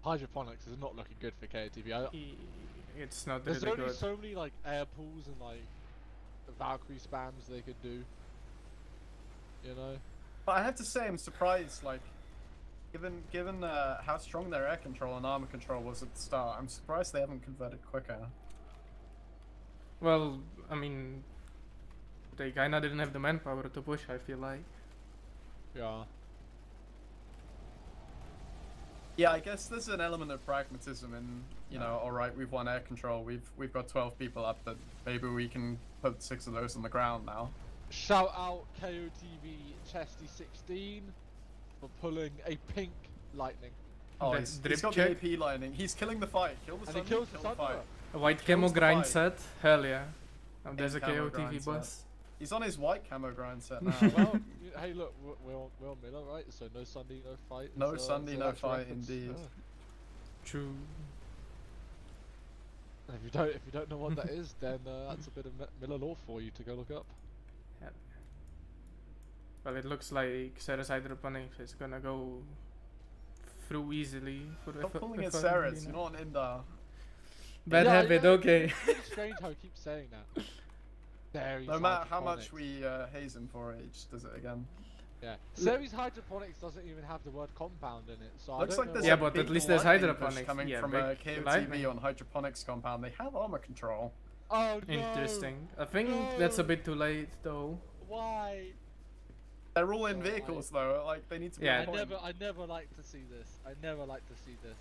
Speaker 1: hydroponics is not looking good for KOTV.
Speaker 3: It's not
Speaker 1: There's
Speaker 3: really
Speaker 1: only
Speaker 3: good.
Speaker 1: so many like air pools and like Valkyrie spams they could do. You know.
Speaker 2: But I have to say, I'm surprised. Like, given how strong their air control and armor control was at the start, I'm surprised they haven't converted quicker.
Speaker 3: Well, I mean, they kinda didn't have the manpower to push, I feel like.
Speaker 1: Yeah.
Speaker 2: Yeah, I guess there's an element of pragmatism in, you know, all right, we've won air control, we've got 12 people up, but maybe we can put 6 of those on the ground now.
Speaker 1: Shout out KOTV Chesty16 for pulling a pink lightning.
Speaker 2: Oh,
Speaker 3: The
Speaker 2: he's
Speaker 3: drip
Speaker 2: got
Speaker 3: check.
Speaker 2: the AP lining. He's killing the fight. Kill the
Speaker 1: And he
Speaker 2: Sunny,
Speaker 1: kills the
Speaker 2: kill the fight.
Speaker 1: Thunderer.
Speaker 3: A white
Speaker 2: Kills
Speaker 3: camo
Speaker 2: the
Speaker 3: grind
Speaker 2: fight.
Speaker 3: set? Hell yeah. Oh, there's a
Speaker 2: Pink camo
Speaker 3: KOTV
Speaker 2: grind set.
Speaker 3: boss.
Speaker 2: He's on his white camo grind set now.
Speaker 1: Well, hey look, we're on Miller, right? So no Sunday, no fight.
Speaker 2: No
Speaker 1: so
Speaker 2: Sunday, no
Speaker 1: that's a
Speaker 2: fight,
Speaker 1: reference.
Speaker 2: indeed.
Speaker 1: Yeah.
Speaker 3: True.
Speaker 1: And if you don't know what that is, then that's a bit of Miller lore for you to go look up.
Speaker 3: Yeah. Well, it looks like Sarah's hydroponics is gonna go through easily for
Speaker 2: Stop
Speaker 3: the
Speaker 2: calling it Sarah's, you're not an Indar.
Speaker 3: Bad
Speaker 1: Yeah,
Speaker 3: habit,
Speaker 1: yeah,
Speaker 3: okay.
Speaker 1: It's really strange how he keeps saying that. There
Speaker 2: No matter how much we haze him for it, he just does it again.
Speaker 1: Yeah. Series hydroponics doesn't even have the word compound in it, so
Speaker 2: Looks
Speaker 1: I don't
Speaker 2: like
Speaker 1: know
Speaker 2: there's
Speaker 3: Yeah,
Speaker 2: a
Speaker 3: but at
Speaker 2: big
Speaker 3: least there's
Speaker 2: lightning push
Speaker 3: hydroponics.
Speaker 2: coming
Speaker 3: Yeah,
Speaker 2: from
Speaker 3: big
Speaker 2: KOTV
Speaker 3: lightning.
Speaker 2: on hydroponics compound. They have armor control.
Speaker 1: Oh no!
Speaker 3: Interesting. I think that's a bit too late though.
Speaker 1: Why?
Speaker 2: They're all in
Speaker 1: Oh,
Speaker 2: vehicles though. Like they need to be.
Speaker 3: Yeah.
Speaker 2: on point.
Speaker 1: I never like to see this. I never like to see this.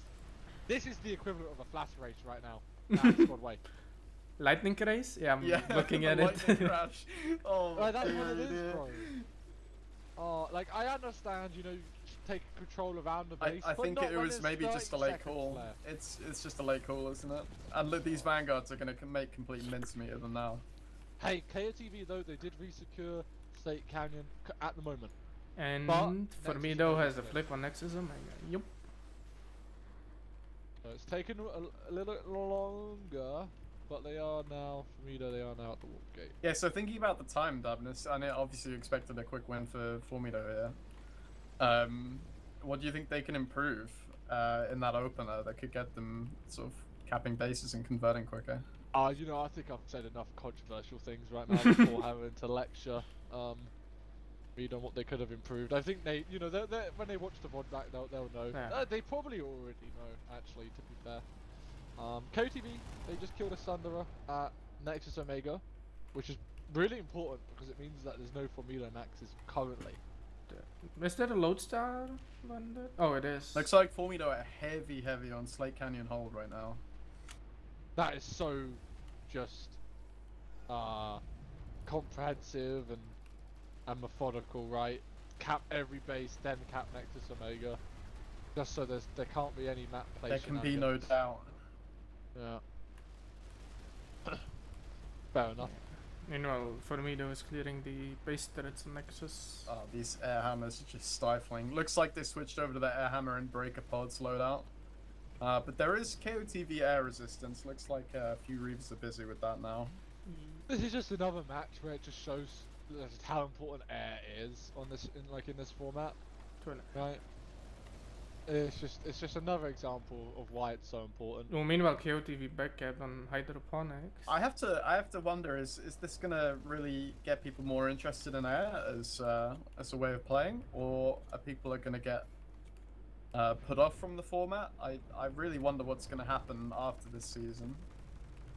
Speaker 1: This is the equivalent of a flash race right now. Nah, it's gone way.
Speaker 3: Lightning race? Yeah, I'm
Speaker 2: Yeah,
Speaker 3: looking
Speaker 2: the
Speaker 3: at
Speaker 2: lightning
Speaker 3: it.
Speaker 2: crash. Oh,
Speaker 1: Right, that's what it
Speaker 2: dude,
Speaker 1: is,
Speaker 2: yeah.
Speaker 1: bro. Oh, like I understand, you know, take control around the base.
Speaker 2: I
Speaker 1: but
Speaker 2: think
Speaker 1: not
Speaker 2: it
Speaker 1: when
Speaker 2: was
Speaker 1: there's
Speaker 2: maybe
Speaker 1: 30
Speaker 2: just a late
Speaker 1: seconds
Speaker 2: call.
Speaker 1: left.
Speaker 2: It's just a late call, isn't it? And look, these vanguards are gonna make complete mincemeat of them now.
Speaker 1: Hey, KOTV though, they did resecure State Canyon at the moment.
Speaker 3: And
Speaker 1: But
Speaker 3: Formido
Speaker 1: Nexus
Speaker 3: has a
Speaker 1: is
Speaker 3: flip on Nexusm. Yup.
Speaker 1: So it's taken a little longer, but they are now, Formido, they are now at the warp gate.
Speaker 2: Yeah, so thinking about the time, Dubnus, and obviously you expected a quick win for Formido here. What do you think they can improve in that opener that could get them sort of capping bases and converting quicker?
Speaker 1: You know, I think I've said enough controversial things right now before having to lecture Reed on what they could have improved. I think they, you know, when they watch the VOD back, they'll know.
Speaker 3: Yeah.
Speaker 1: They probably already know, actually, to be fair. KOTV, they just killed a Thunderer at Nexus Omega, which is really important because it means that there's no Formula Maxes currently.
Speaker 3: Is there a Lodestar landed? Oh, it is.
Speaker 2: Looks like Formido are heavy on Slate Canyon hold right now.
Speaker 1: That is so just comprehensive and methodical, right? Cap every base, then cap Nexus Omega, just so there can't be any map play.
Speaker 2: There can be no doubt.
Speaker 1: Yeah. Fair enough.
Speaker 3: Meanwhile, Formido is clearing the base turrets and Nexus.
Speaker 2: Oh, these air hammers are just stifling. Looks like they switched over to the air hammer and breaker pods loadout. But there is KOTV air resistance. Looks like a few Reavers are busy with that now.
Speaker 1: This is just another match where it just shows just how important air is on this in this format, right? It's just another example of why it's so important.
Speaker 3: Well, meanwhile, KOTV backcap on hydroponics.
Speaker 2: I have to wonder, is this gonna really get people more interested in air as a way of playing, or are people gonna get put off from the format? I really wonder what's gonna happen after this season.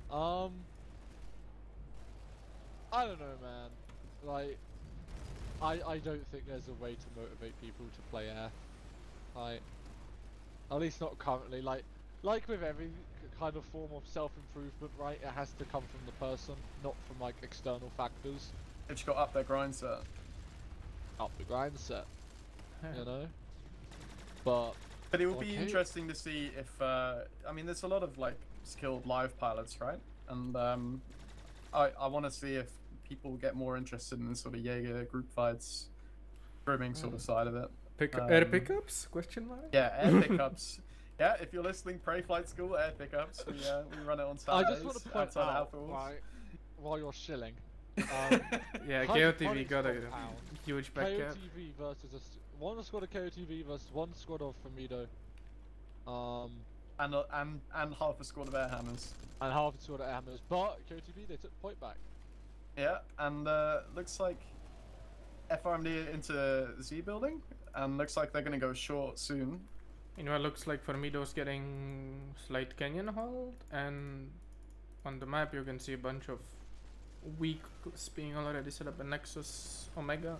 Speaker 1: I don't know, man. Like, I don't think there's a way to motivate people to play air. Like, at least not currently. Like with every kind of form of self-improvement, right? It has to come from the person, not from like external factors.
Speaker 2: They've just got up their grind set.
Speaker 1: Up the grind set, you know. But
Speaker 2: it will be interesting to see if I mean, there's a lot of like skilled live pilots, right? And I want to see if people get more interested in the sort of Jaeger group fights, grooming sort of side of it.
Speaker 3: Air pickups? Question mark?
Speaker 2: Yeah, air pickups. Yeah, if you're listening, Prey Flight School, air pickups. We run it on Saturdays.
Speaker 1: I just want to point out, right, while you're shilling.
Speaker 3: Yeah, KOTV got a huge backup.
Speaker 1: KOTV versus one squad of KOTV versus one squad of Formido.
Speaker 2: And half a squad of air hammers.
Speaker 1: And half a squad of air hammers, but KOTV they took the point back.
Speaker 2: Yeah, and looks like FRMD into Z building, and looks like they're gonna go short soon.
Speaker 3: You know, it looks like Formido's getting slight canyon hold, and on the map you can see a bunch of weaks being already set up in Nexus Omega.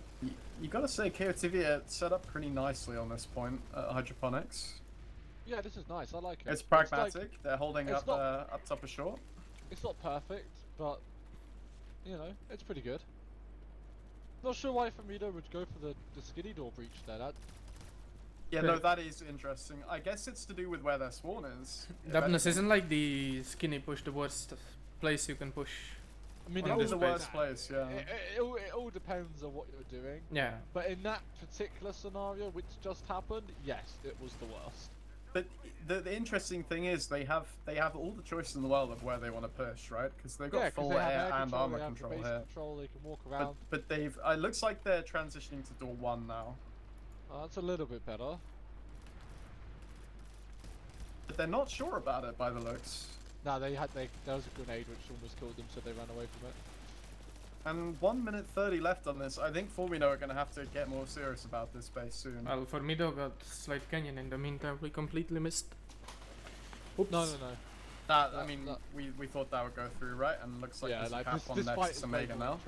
Speaker 2: You gotta say, KOTV are set up pretty nicely on this point at hydroponics.
Speaker 1: Yeah, this is nice. I like it.
Speaker 2: It's pragmatic.
Speaker 1: It's like,
Speaker 2: they're holding up up top of short.
Speaker 1: It's not perfect, but you know, it's pretty good. Not sure why Formido would go for the skinny door breach there.
Speaker 2: Yeah, no, that is interesting. I guess it's to do with where their spawn is.
Speaker 3: Dubnus isn't like the skinny push the worst place you can push.
Speaker 1: I mean,
Speaker 2: it is the worst place, yeah.
Speaker 1: It all depends on what you're doing.
Speaker 3: Yeah.
Speaker 1: But in that particular scenario, which just happened, yes, it was the worst.
Speaker 2: But the interesting thing is they have all the choice in the world of where they want to push, right? Because they've got full air and armor control here.
Speaker 1: They can walk around.
Speaker 2: But they've it looks like they're transitioning to door 1 now.
Speaker 1: That's a little bit better.
Speaker 2: But they're not sure about it by the looks.
Speaker 1: No, there was a grenade which almost killed them, so they ran away from it.
Speaker 2: And 1 minute 30 left on this. I think Formido are going to have to get more serious about this base soon.
Speaker 3: Well, Formido got slight canyon in the meantime. We completely missed. Oops.
Speaker 1: No.
Speaker 2: I mean, we thought that would go through, right? And looks like there's a cap on Nexus Omega now.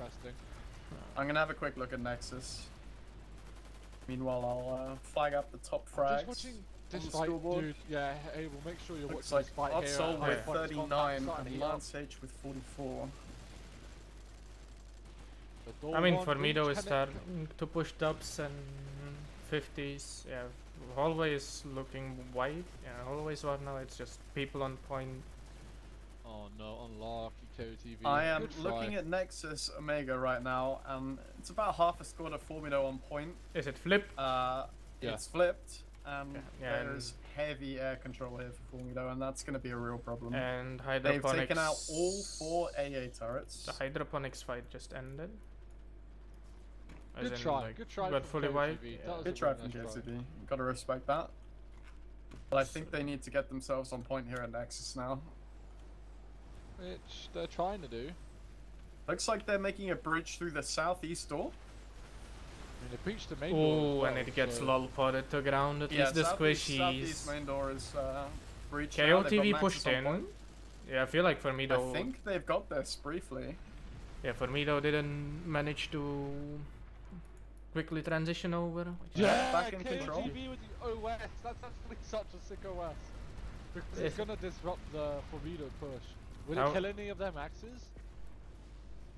Speaker 2: I'm going to have a quick look at Nexus. Meanwhile, I'll flag up the top frags.
Speaker 1: Just watching this fight, dude. Yeah, Hejbl, make sure you're
Speaker 2: looks
Speaker 1: watching
Speaker 2: like
Speaker 1: this fight here.
Speaker 2: Odsol with 39 and Lance H with 44.
Speaker 3: I mean, Formido is starting to push dubs and 50s. Yeah, hallway is looking wide. Yeah, hallways are now. It's just people on point.
Speaker 1: Oh no, unlucky KOTV.
Speaker 2: I am looking at Nexus Omega right now, and it's about half a squad of Formido on point.
Speaker 3: Is it flipped?
Speaker 2: It's flipped, and there's heavy air control here for Formido, and that's going to be a real problem.
Speaker 3: And hydroponics.
Speaker 2: They've taken out all 4 AA turrets.
Speaker 3: The hydroponics fight just ended.
Speaker 1: Good try. Good try.
Speaker 3: Got fully wide.
Speaker 2: Good try from KOTV. Got to respect that. But I think they need to get themselves on point here at Nexus now.
Speaker 1: Which they're trying to do.
Speaker 2: Looks like they're making a bridge through the southeast door.
Speaker 1: I mean, they breached the main door.
Speaker 3: Oh, and it gets lol potted to ground. At least the squishies.
Speaker 2: Southeast main door is breached.
Speaker 3: KOTV pushed in. Yeah, I feel like Formido.
Speaker 2: I think they've got this briefly.
Speaker 3: Yeah, Formido didn't manage to quickly transition over.
Speaker 1: Yeah,
Speaker 2: back in control.
Speaker 1: KOTV with the OS. That's actually such a sick OS. Because it's gonna disrupt the Formido push. Will it kill any of their maxes?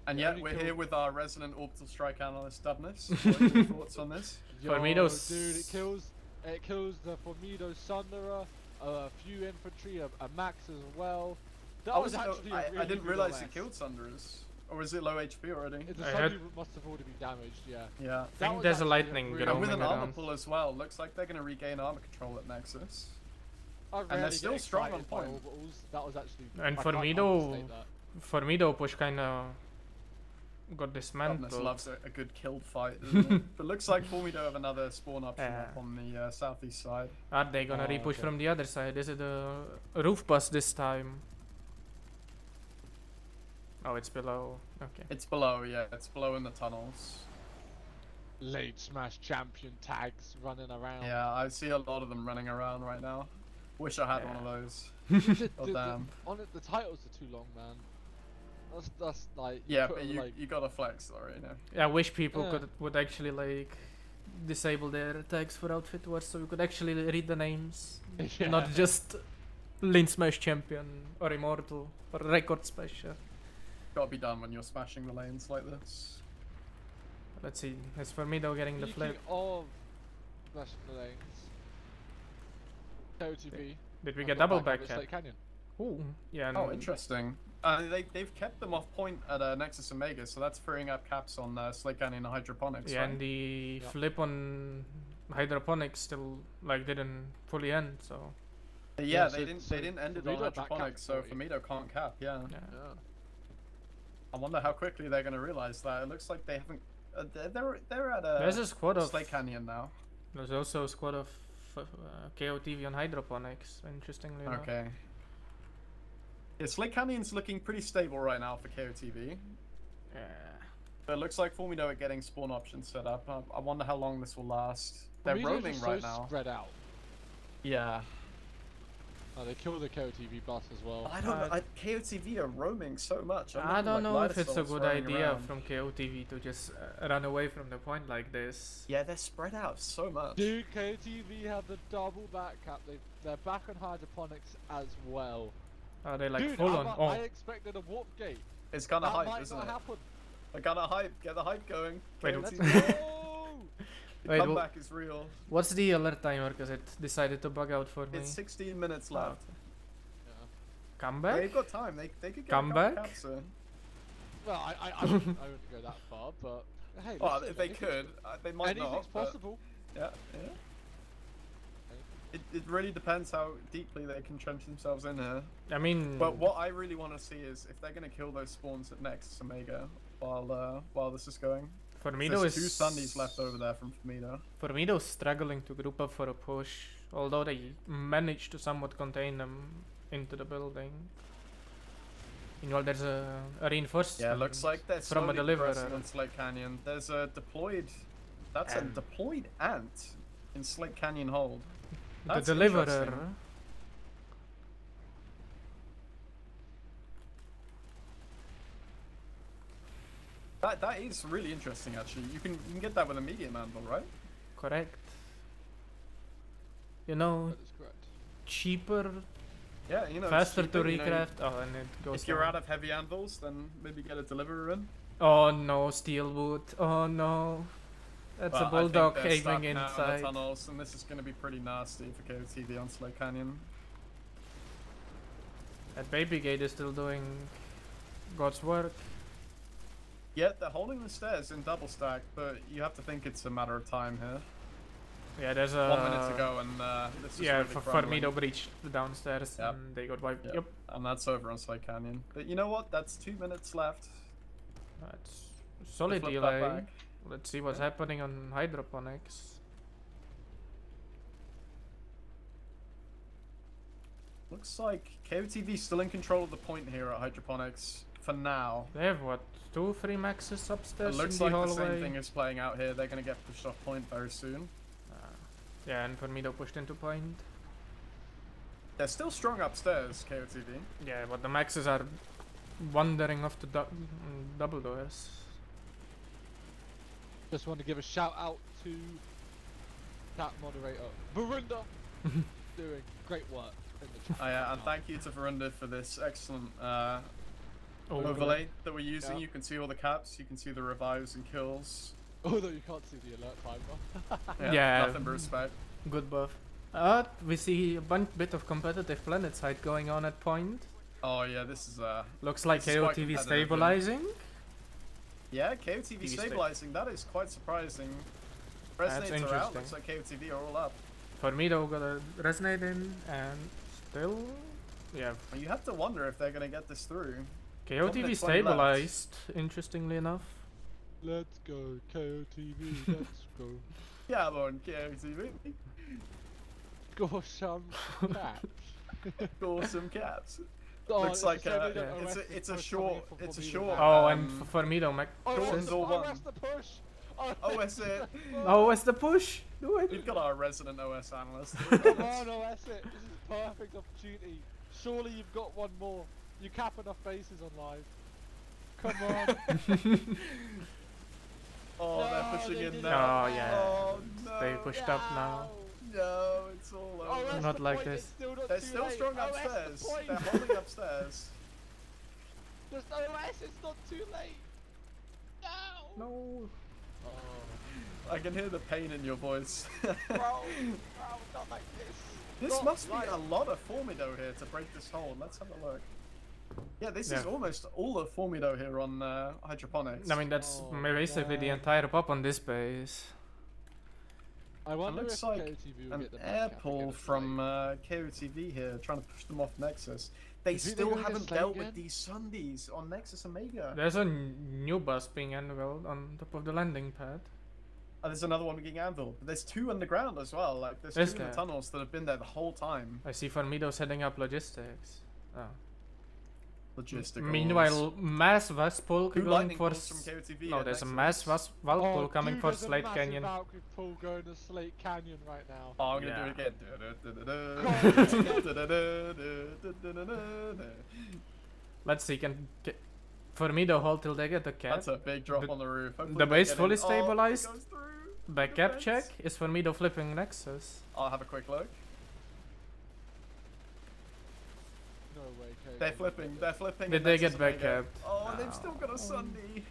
Speaker 2: And yet we're here with our resident orbital strike analyst Dubnus. What are your thoughts on this?
Speaker 3: Formido's
Speaker 1: dude, it kills the Formido Sunderer, a few infantry, a max as well. That was actually
Speaker 2: I didn't realize it killed Sunderers. or is it low HP already?
Speaker 1: The
Speaker 3: I
Speaker 1: sun
Speaker 3: had-
Speaker 1: must have already been damaged, yeah.
Speaker 2: Yeah.
Speaker 3: I
Speaker 1: That
Speaker 3: think
Speaker 1: was
Speaker 3: there's a
Speaker 1: actually
Speaker 3: lightning
Speaker 1: really-
Speaker 2: And with
Speaker 3: roaming
Speaker 2: an armor
Speaker 3: around.
Speaker 2: pull as well, looks like they're going to regain armor control at Nexus.
Speaker 1: I
Speaker 2: they're
Speaker 1: rarely
Speaker 2: still
Speaker 1: get
Speaker 2: strong on
Speaker 1: excited by
Speaker 2: point.
Speaker 1: orbitals. That was actually.
Speaker 3: And
Speaker 1: I
Speaker 3: for
Speaker 1: can't
Speaker 3: me though,
Speaker 1: understate that.
Speaker 3: push kinda got
Speaker 2: Dubnus
Speaker 3: dismantled.
Speaker 2: loves a good killed fight, doesn't it? But looks like Formido have another spawn option
Speaker 3: Yeah.
Speaker 2: up on the southeast side.
Speaker 3: Are they gonna
Speaker 1: Oh,
Speaker 3: repush
Speaker 1: okay.
Speaker 3: from the other side? Is it a roof bus this time? Oh, it's below. Okay.
Speaker 2: It's below, yeah, it's below in the tunnels.
Speaker 1: Late smash champion tags running around.
Speaker 2: Yeah, I see a lot of them running around right now. Wish I had one of those. Oh, damn.
Speaker 1: On it, the titles are too long, man. That's like.
Speaker 2: Yeah,
Speaker 1: put
Speaker 2: but
Speaker 1: them,
Speaker 2: you,
Speaker 1: like,
Speaker 2: you gotta flex though, you know.
Speaker 3: I wish people
Speaker 1: Yeah.
Speaker 3: would actually like disable their tags for outfit wars so we could actually read the names,
Speaker 1: yeah.
Speaker 3: not just lane smash champion or immortal or record smasher.
Speaker 2: Gotta be done when you're smashing the lanes like this.
Speaker 3: Let's see. As for me though, getting the
Speaker 1: Speaking
Speaker 3: flip.
Speaker 1: of smashing the lanes. KOTV.
Speaker 3: Did we
Speaker 1: have
Speaker 3: get
Speaker 1: got
Speaker 3: double
Speaker 1: back
Speaker 3: back
Speaker 1: up at
Speaker 3: cap?
Speaker 1: Slate Canyon.
Speaker 3: Ooh, yeah.
Speaker 2: Oh,
Speaker 3: and
Speaker 2: interesting. They've kept them off point at Nexus Omega, so that's freeing up caps on Slate Canyon and Hydroponics,
Speaker 3: Yeah,
Speaker 2: right?
Speaker 3: and the
Speaker 1: Yep.
Speaker 3: flip on hydroponics still like didn't fully end, so
Speaker 2: Yeah,
Speaker 1: Yeah,
Speaker 2: they
Speaker 1: so
Speaker 2: didn't end it
Speaker 1: Formido
Speaker 2: on
Speaker 1: back cap
Speaker 2: Hydroponics, so
Speaker 1: 40.
Speaker 2: Formido can't cap, yeah.
Speaker 3: yeah.
Speaker 1: Yeah.
Speaker 2: I wonder how quickly they're gonna realize that. It looks like they haven't... they're at
Speaker 3: There's a squad of
Speaker 2: Slate Canyon now.
Speaker 3: there's also a squad of KOTV on hydroponics, interestingly enough.
Speaker 2: Okay. Yeah, Slate Canyon's looking pretty stable right now for KOTV.
Speaker 3: Yeah.
Speaker 2: But it looks like Formido are getting spawn options set up. I wonder how long this will last. They're
Speaker 1: Formido's
Speaker 2: roaming
Speaker 1: just
Speaker 2: right
Speaker 1: so
Speaker 2: now.
Speaker 1: Spread out.
Speaker 2: Yeah.
Speaker 1: They killed the KOTV bus as well.
Speaker 2: I don't know. KOTV are roaming so much. I'm
Speaker 3: I
Speaker 2: looking
Speaker 3: don't
Speaker 2: like
Speaker 3: know if it's a
Speaker 2: Lightersoul's
Speaker 3: good
Speaker 2: running
Speaker 3: idea
Speaker 2: around.
Speaker 3: from KOTV to just run away from the point like this.
Speaker 2: Yeah, they're spread out so much.
Speaker 1: Dude, KOTV have the double back cap. They're back on hydroponics as well.
Speaker 3: Are they like
Speaker 1: Dude,
Speaker 3: full on?
Speaker 1: I
Speaker 3: Oh,
Speaker 1: expected a warp gate.
Speaker 2: It's kind of
Speaker 1: That
Speaker 2: hype,
Speaker 1: might
Speaker 2: isn't
Speaker 1: not
Speaker 2: it?
Speaker 1: happen.
Speaker 2: I gotta hype. Get the hype going.
Speaker 3: Wait,
Speaker 1: Let's
Speaker 2: KOTV.
Speaker 1: go!
Speaker 2: The
Speaker 3: Wait,
Speaker 2: comeback is real.
Speaker 3: what's the alert timer? Because it decided to bug out for me.
Speaker 2: It's 16 minutes
Speaker 3: Oh,
Speaker 2: left.
Speaker 3: okay.
Speaker 1: Yeah.
Speaker 3: Come
Speaker 2: Yeah,
Speaker 3: back?
Speaker 2: They've got time. They could get
Speaker 3: Come
Speaker 2: a couple
Speaker 3: back?
Speaker 2: caps in.
Speaker 1: Well, I wouldn't go that far, but hey.
Speaker 2: Well,
Speaker 1: listen,
Speaker 2: if they
Speaker 1: anything's-
Speaker 2: could, they might
Speaker 1: anything's
Speaker 2: not. but
Speaker 1: possible.
Speaker 2: Yeah, yeah. It really depends how deeply they can trench themselves in here.
Speaker 3: I mean,
Speaker 2: But what I really want to see is if they're going to kill those spawns at Nexus Omega while this is going.
Speaker 3: Formido
Speaker 2: There's
Speaker 3: is
Speaker 2: two Sundays left over there from Formido.
Speaker 3: Formido's struggling to group up for a push, although they managed to somewhat contain them into the building. Meanwhile, there's a reinforcement.
Speaker 2: Yeah, looks like they're
Speaker 3: from a
Speaker 2: slowly
Speaker 3: deliverer.
Speaker 2: progressing on Slate Canyon. There's a deployed. That's a
Speaker 3: Ant.
Speaker 2: deployed ant in Slate Canyon hold.
Speaker 3: The
Speaker 2: That's
Speaker 3: deliverer.
Speaker 2: interesting. That is really interesting actually. You can get that with a medium anvil, right?
Speaker 3: Correct. You know,
Speaker 1: That is correct.
Speaker 3: cheaper,
Speaker 2: Yeah, you know. it's
Speaker 3: faster to
Speaker 2: cheaper, you know,
Speaker 3: recraft. Oh, and it goes.
Speaker 2: if you're
Speaker 3: down.
Speaker 2: out of heavy anvils, then maybe get a deliverer in.
Speaker 3: Oh no, steel boot. Oh no. That's
Speaker 2: But
Speaker 3: a
Speaker 2: I think
Speaker 3: bulldog
Speaker 2: they're
Speaker 3: aiming
Speaker 2: stuck now in the
Speaker 3: inside.
Speaker 2: tunnels, and this is going to be pretty nasty for KOTV on Slate Canyon.
Speaker 3: That baby gate is still doing God's work.
Speaker 2: Yeah, they're holding the stairs in double stack, but you have to think it's a matter of time here.
Speaker 3: Yeah, there's a
Speaker 2: 1 minute to go, and this is
Speaker 3: Yeah,
Speaker 2: really crumbling.
Speaker 3: Formido breached the downstairs
Speaker 2: Yep.
Speaker 3: and they got wiped.
Speaker 2: Yep.
Speaker 3: Yep.
Speaker 2: And that's over on Slate Canyon. But you know what? That's 2 minutes left.
Speaker 3: That's
Speaker 2: to
Speaker 3: solid
Speaker 2: flip that
Speaker 3: delay.
Speaker 2: back.
Speaker 3: Let's see what's
Speaker 2: Yeah.
Speaker 3: happening on hydroponics.
Speaker 2: Looks like KOTV still in control of the point here at Hydroponics for now.
Speaker 3: They have what, 2-3 maxes
Speaker 2: It
Speaker 3: upstairs
Speaker 2: looks
Speaker 3: in the
Speaker 2: like the
Speaker 3: hallway.
Speaker 2: same thing is playing out here. They're going to get pushed off point very soon.
Speaker 3: Yeah, and Formido pushed into point.
Speaker 2: They're still strong upstairs, KOTV.
Speaker 3: Yeah, but the maxes are wandering off to double doors.
Speaker 1: Just want to give a shout out to that moderator, Varunda, doing great work in the chat.
Speaker 2: And thank you to Varunda for this excellent
Speaker 3: Overlay.
Speaker 2: overlay that we're using.
Speaker 1: Yeah.
Speaker 2: You can see all the caps, you can see the revives and kills.
Speaker 1: Although you can't see the alert timer.
Speaker 3: Yeah.
Speaker 2: Nothing but respect.
Speaker 3: Good buff. We see a bit of competitive planet side going on at point.
Speaker 2: Oh yeah, this is
Speaker 3: Looks like
Speaker 2: This is quite
Speaker 3: KOTV
Speaker 2: competitive, yeah.
Speaker 3: stabilizing.
Speaker 2: Yeah, KOTV
Speaker 3: TV
Speaker 2: stabilizing. That is quite surprising. Resonates are out.
Speaker 3: interesting.
Speaker 2: Looks like KOTV are all up.
Speaker 3: Formido got a resonate in, and still, yeah.
Speaker 2: You have to wonder if they're gonna get this through.
Speaker 3: KOTV
Speaker 2: 20 left.
Speaker 3: stabilized, interestingly enough.
Speaker 1: Let's go, KOTV, let's go.
Speaker 2: Yeah, on KOTV.
Speaker 1: Go some cats.
Speaker 2: Awesome cats.
Speaker 1: Oh,
Speaker 2: Looks like
Speaker 1: it's
Speaker 2: a short. It's a short.
Speaker 3: Oh, and Formido Mac.
Speaker 2: Shorten's all one.
Speaker 1: OS the push!
Speaker 2: OS it.
Speaker 3: Oh, it's the push. Do it.
Speaker 2: We've got our resident OS analyst.
Speaker 1: Come on, OS it! This is perfect opportunity. Surely you've got one more. You cap enough faces on live. Come on.
Speaker 2: Oh,
Speaker 1: No,
Speaker 2: they're pushing
Speaker 1: they
Speaker 2: in
Speaker 1: didn't.
Speaker 2: now.
Speaker 3: Oh, yeah.
Speaker 2: Oh, no.
Speaker 3: They pushed up now.
Speaker 2: No, it's all over.
Speaker 1: Oh, that's
Speaker 3: Not
Speaker 1: the
Speaker 3: like
Speaker 1: point,
Speaker 3: this.
Speaker 1: it's still not
Speaker 2: They're
Speaker 1: too
Speaker 2: still
Speaker 1: late.
Speaker 2: strong
Speaker 1: Oh, that's the
Speaker 2: upstairs.
Speaker 1: point.
Speaker 2: They're holding upstairs.
Speaker 1: Just OS, it's not too late. No.
Speaker 3: No.
Speaker 1: Oh,
Speaker 2: I can hear the pain in your voice.
Speaker 1: bro, not like this.
Speaker 2: This
Speaker 1: Not
Speaker 2: must be
Speaker 1: like-
Speaker 2: a lot of Formido here to break this hold. Let's have a look. Yeah, this is
Speaker 3: Yeah.
Speaker 2: almost all of Formido here on hydroponics.
Speaker 3: I mean, that's
Speaker 1: Oh,
Speaker 3: basically the
Speaker 1: no.
Speaker 3: entire pop on this base.
Speaker 1: I wonder
Speaker 2: looks
Speaker 1: if
Speaker 2: like
Speaker 1: KOTV will
Speaker 2: an
Speaker 1: get the
Speaker 2: air
Speaker 1: back cap
Speaker 2: pull
Speaker 1: again, it's
Speaker 2: from
Speaker 1: late.
Speaker 2: KOTV here, trying to push them off Nexus. They
Speaker 1: You think
Speaker 2: still
Speaker 1: they're gonna get
Speaker 2: haven't
Speaker 1: Slate
Speaker 2: dealt
Speaker 1: again?
Speaker 2: with these Sundays on Nexus Omega.
Speaker 3: There's a new bus being unveiled on top of the landing pad.
Speaker 2: Oh, there's another one being anviled. But there's two underground as well. Like there's
Speaker 3: Is
Speaker 2: two in
Speaker 3: there?
Speaker 2: the tunnels that have been there the whole time.
Speaker 3: I see Formido setting up logistics. Oh.
Speaker 2: Logistical.
Speaker 3: Meanwhile, mass Vaspul
Speaker 2: two
Speaker 3: going
Speaker 2: lightning
Speaker 3: for.
Speaker 2: bolts from KOTV.
Speaker 3: No,
Speaker 2: at
Speaker 3: there's a
Speaker 2: Nexus.
Speaker 3: mass Valpool
Speaker 1: Oh,
Speaker 3: coming
Speaker 1: dude,
Speaker 3: for
Speaker 1: there's a
Speaker 3: Slate
Speaker 1: massive
Speaker 3: Canyon.
Speaker 1: Valkyrie pull going to Slate Canyon right now.
Speaker 2: Oh, I'm gonna
Speaker 3: Yeah.
Speaker 2: do it again.
Speaker 3: Let's see, can Formido hold till they get the cap.
Speaker 2: That's a big drop
Speaker 3: The-
Speaker 2: on the roof. Hopefully
Speaker 3: the
Speaker 2: they
Speaker 3: base
Speaker 2: get
Speaker 3: fully
Speaker 2: in. Oh, it
Speaker 3: stabilized.
Speaker 2: goes through.
Speaker 3: Back cap
Speaker 2: Defense.
Speaker 3: check. Is Formido flipping Nexus?
Speaker 2: I'll have a quick look.
Speaker 1: No way, KOTV.
Speaker 2: They're flipping. They're flipping.
Speaker 3: Did
Speaker 2: and
Speaker 3: they
Speaker 2: Nexus
Speaker 3: get back
Speaker 2: Omega.
Speaker 3: capped?
Speaker 2: Oh, they've still got a Sunday.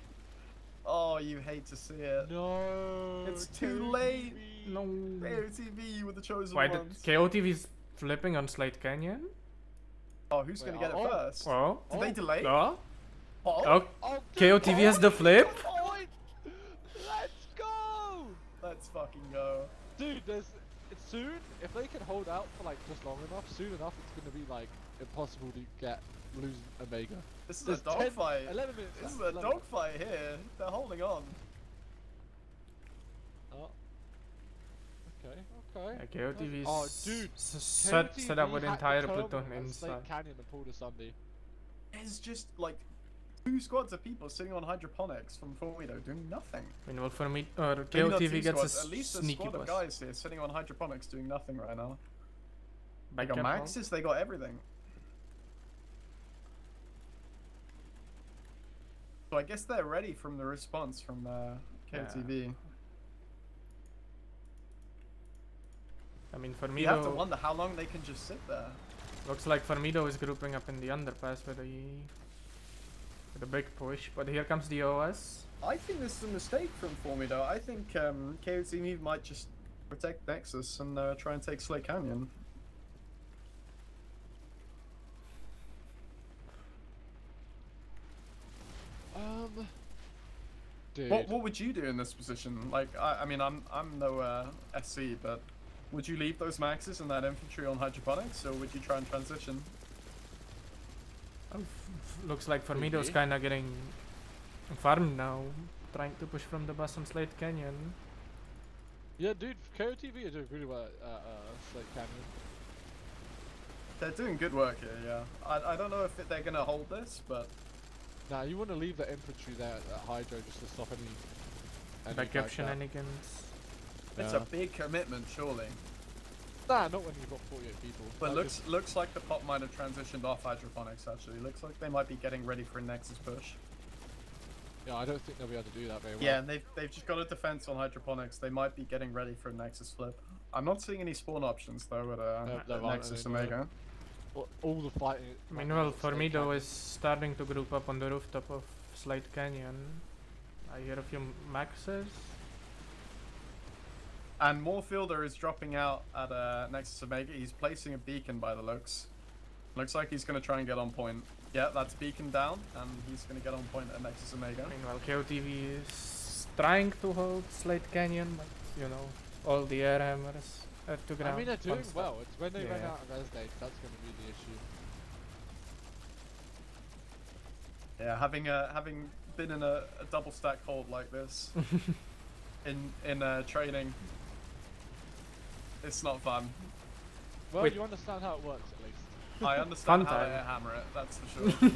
Speaker 2: Oh, you hate to see it.
Speaker 1: No.
Speaker 2: It's too late.
Speaker 3: No.
Speaker 2: KOTV with the chosen
Speaker 3: Why did
Speaker 2: ones.
Speaker 3: KOTV's flipping on Slate Canyon?
Speaker 2: Oh, who's gonna get it
Speaker 1: Oh.
Speaker 2: first?
Speaker 3: Oh.
Speaker 2: Did they delay?
Speaker 3: Oh.
Speaker 2: Oh.
Speaker 3: Oh.
Speaker 1: Oh,
Speaker 3: KOTV has the flip.
Speaker 1: Point. Let's go.
Speaker 2: Let's fucking go.
Speaker 1: Dude, it's soon. If they can hold out for like just long enough, soon enough, it's gonna be like impossible to lose Omega.
Speaker 2: This is
Speaker 1: There's
Speaker 2: a dogfight.
Speaker 1: 11 minutes.
Speaker 2: This is
Speaker 1: left,
Speaker 2: a
Speaker 1: 11.
Speaker 2: dogfight here. They're holding on.
Speaker 1: Oh. Okay.
Speaker 3: Yeah, KOTV's
Speaker 1: Oh, dude.
Speaker 3: set up with
Speaker 1: KOTV
Speaker 3: entire
Speaker 1: hacked the
Speaker 3: platoon
Speaker 1: terminal at Slate
Speaker 3: inside.
Speaker 1: Canyon and pulled a Sunday.
Speaker 2: There's just like two squads of people sitting on hydroponics from Formido doing nothing.
Speaker 3: Meanwhile, for me, or
Speaker 2: Maybe not
Speaker 3: KOTV
Speaker 2: two
Speaker 3: gets
Speaker 2: squads,
Speaker 3: a
Speaker 2: at least a
Speaker 3: sneaky
Speaker 2: squad of
Speaker 3: bus.
Speaker 2: guys here sitting on hydroponics doing nothing right now. They
Speaker 3: Back
Speaker 2: got
Speaker 3: cap
Speaker 2: maxes, they got everything. So I guess they're ready from the response from KOTV.
Speaker 3: I mean,
Speaker 2: You have to
Speaker 3: Formido
Speaker 2: wonder how long they can just sit there.
Speaker 3: looks like Formido is grouping up in the underpass with a big push. But here comes the OS.
Speaker 2: I think this is a mistake from Formido. I think KOTV might just protect Nexus and try and take Slate Canyon.
Speaker 1: Dude.
Speaker 2: What would you do in this position? Like, I mean, I'm no SC, but would you leave those maxes and that infantry on hydroponics, or would you try and transition?
Speaker 3: Looks like Formido's
Speaker 1: Maybe.
Speaker 3: kind of getting farmed now, trying to push from the bus on Slate Canyon.
Speaker 1: Yeah, dude, KOTV are doing really well at Slate Canyon.
Speaker 2: They're doing good work here, yeah. I don't know if they're gonna hold this, but
Speaker 1: Nah, you want to leave the infantry there at Hydro just to stop any
Speaker 3: Backup
Speaker 1: like that.
Speaker 3: shenanigans.
Speaker 2: it's
Speaker 1: Yeah.
Speaker 2: a big commitment, surely.
Speaker 1: Nah, not when you've got 48 people.
Speaker 2: But
Speaker 1: Like,
Speaker 2: looks like the pop might have transitioned off hydroponics. Actually, looks like they might be getting ready for a Nexus push.
Speaker 1: yeah, I don't think they'll be able to do that very well.
Speaker 2: Yeah, and they've just got a defense on hydroponics. They might be getting ready for a Nexus flip. I'm not seeing any spawn options though at
Speaker 1: there aren't
Speaker 2: Nexus
Speaker 1: any, no.
Speaker 2: Omega.
Speaker 1: All the fighting.
Speaker 3: Meanwhile,
Speaker 1: Slate
Speaker 3: Formido
Speaker 1: Canyon.
Speaker 3: is starting to group up on the rooftop of Slate Canyon. I hear a few maxes.
Speaker 2: And Moorfielder is dropping out at Nexus Omega. He's placing a beacon by the looks. Looks like he's going to try and get on point. Yeah, that's beacon down, and he's gonna get on point at Nexus Omega.
Speaker 3: Meanwhile, KOTV is trying to hold Slate Canyon, but you know, all the air hammers are to ground.
Speaker 1: I mean, they're doing
Speaker 3: One
Speaker 1: well. It's when they run
Speaker 3: Yeah.
Speaker 1: out of res days that's going to be the issue.
Speaker 2: Yeah, having been in a double stack hold like this in training, it's not fun.
Speaker 1: Well,
Speaker 3: Wait.
Speaker 1: you understand how it works at least.
Speaker 2: I understand
Speaker 3: Fun
Speaker 2: how
Speaker 3: time.
Speaker 2: to hammer it, that's for sure.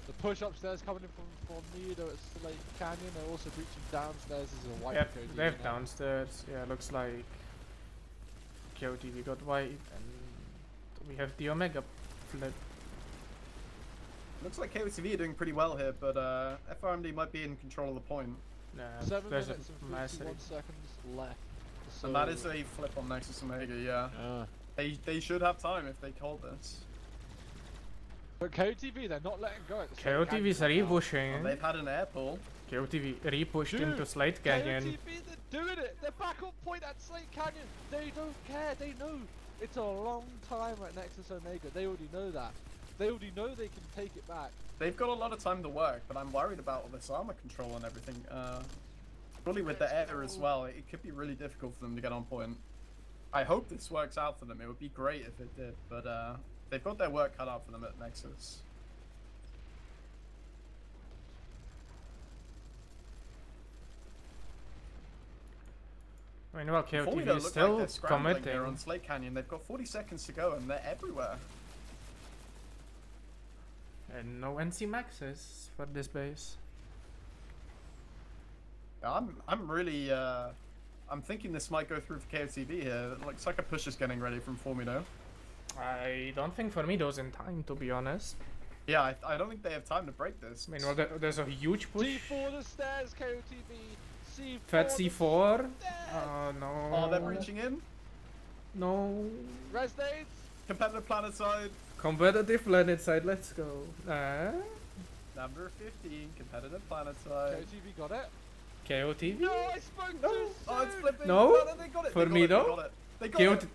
Speaker 1: The push upstairs coming in from Meadow at Slate Canyon. They're also breaching downstairs as a white
Speaker 3: Yeah,
Speaker 1: KOTV
Speaker 3: they have
Speaker 1: now.
Speaker 3: downstairs. Yeah, looks like KOTV got white, and we have the Omega flip.
Speaker 2: Looks like KOTV are doing pretty well here, but FRMD might be in control of the point.
Speaker 1: 7
Speaker 3: there's
Speaker 1: minutes
Speaker 3: a
Speaker 1: and
Speaker 3: massive.
Speaker 1: 51 seconds left. So
Speaker 2: And that is a flip on Nexus Omega, yeah. They should have time if they hold this.
Speaker 1: But KOTV, they're not letting go. At the Slate
Speaker 3: KOTV is
Speaker 1: Canyon right now.
Speaker 3: repushing.
Speaker 2: And they've had an air pull.
Speaker 3: KOTV repushed
Speaker 1: Dude,
Speaker 3: into Slate Canyon.
Speaker 1: KOTV, they're doing it. They're back on point at Slate Canyon. They don't care. They know it's a long time at Nexus Omega. They already know that. They already know they can take it back.
Speaker 2: They've got a lot of time to work, but I'm worried about all this armor control and everything. Probably with the air as well, it could be really difficult for them to get on point. I hope this works out for them. It would be great if it did, but they've got their work cut out for them at Nexus.
Speaker 3: Meanwhile,
Speaker 2: Before we
Speaker 3: KOTV
Speaker 2: don't
Speaker 3: is
Speaker 2: look
Speaker 3: still
Speaker 2: like they're scrambling
Speaker 3: committing.
Speaker 2: here on Slate Canyon. They've got 40 seconds to go and they're everywhere.
Speaker 3: And no NC maxes for this base.
Speaker 2: I'm really I'm thinking this might go through for KOTV here. It looks like a push is getting ready from Formido.
Speaker 3: I don't think Formido's in time, to be honest.
Speaker 2: Yeah, I don't think they have time to break this.
Speaker 3: Meanwhile, there's a huge push.
Speaker 1: C4 the stairs, KOTV. C4
Speaker 3: Fat
Speaker 1: the
Speaker 3: C4.
Speaker 1: stairs.
Speaker 3: Oh no.
Speaker 2: Oh, they're breaching in.
Speaker 3: No.
Speaker 1: Res days.
Speaker 2: Competitive planet side.
Speaker 3: Competitive planet side, let's go.
Speaker 2: Number 15, competitive planet side.
Speaker 1: KOTV got it.
Speaker 3: KOTV?
Speaker 1: No, I spoke
Speaker 2: No!
Speaker 1: too soon.
Speaker 2: Oh, it's flipping!
Speaker 3: No?
Speaker 2: They got it!
Speaker 3: Formido?
Speaker 2: They got it! They got
Speaker 3: KOT
Speaker 2: it!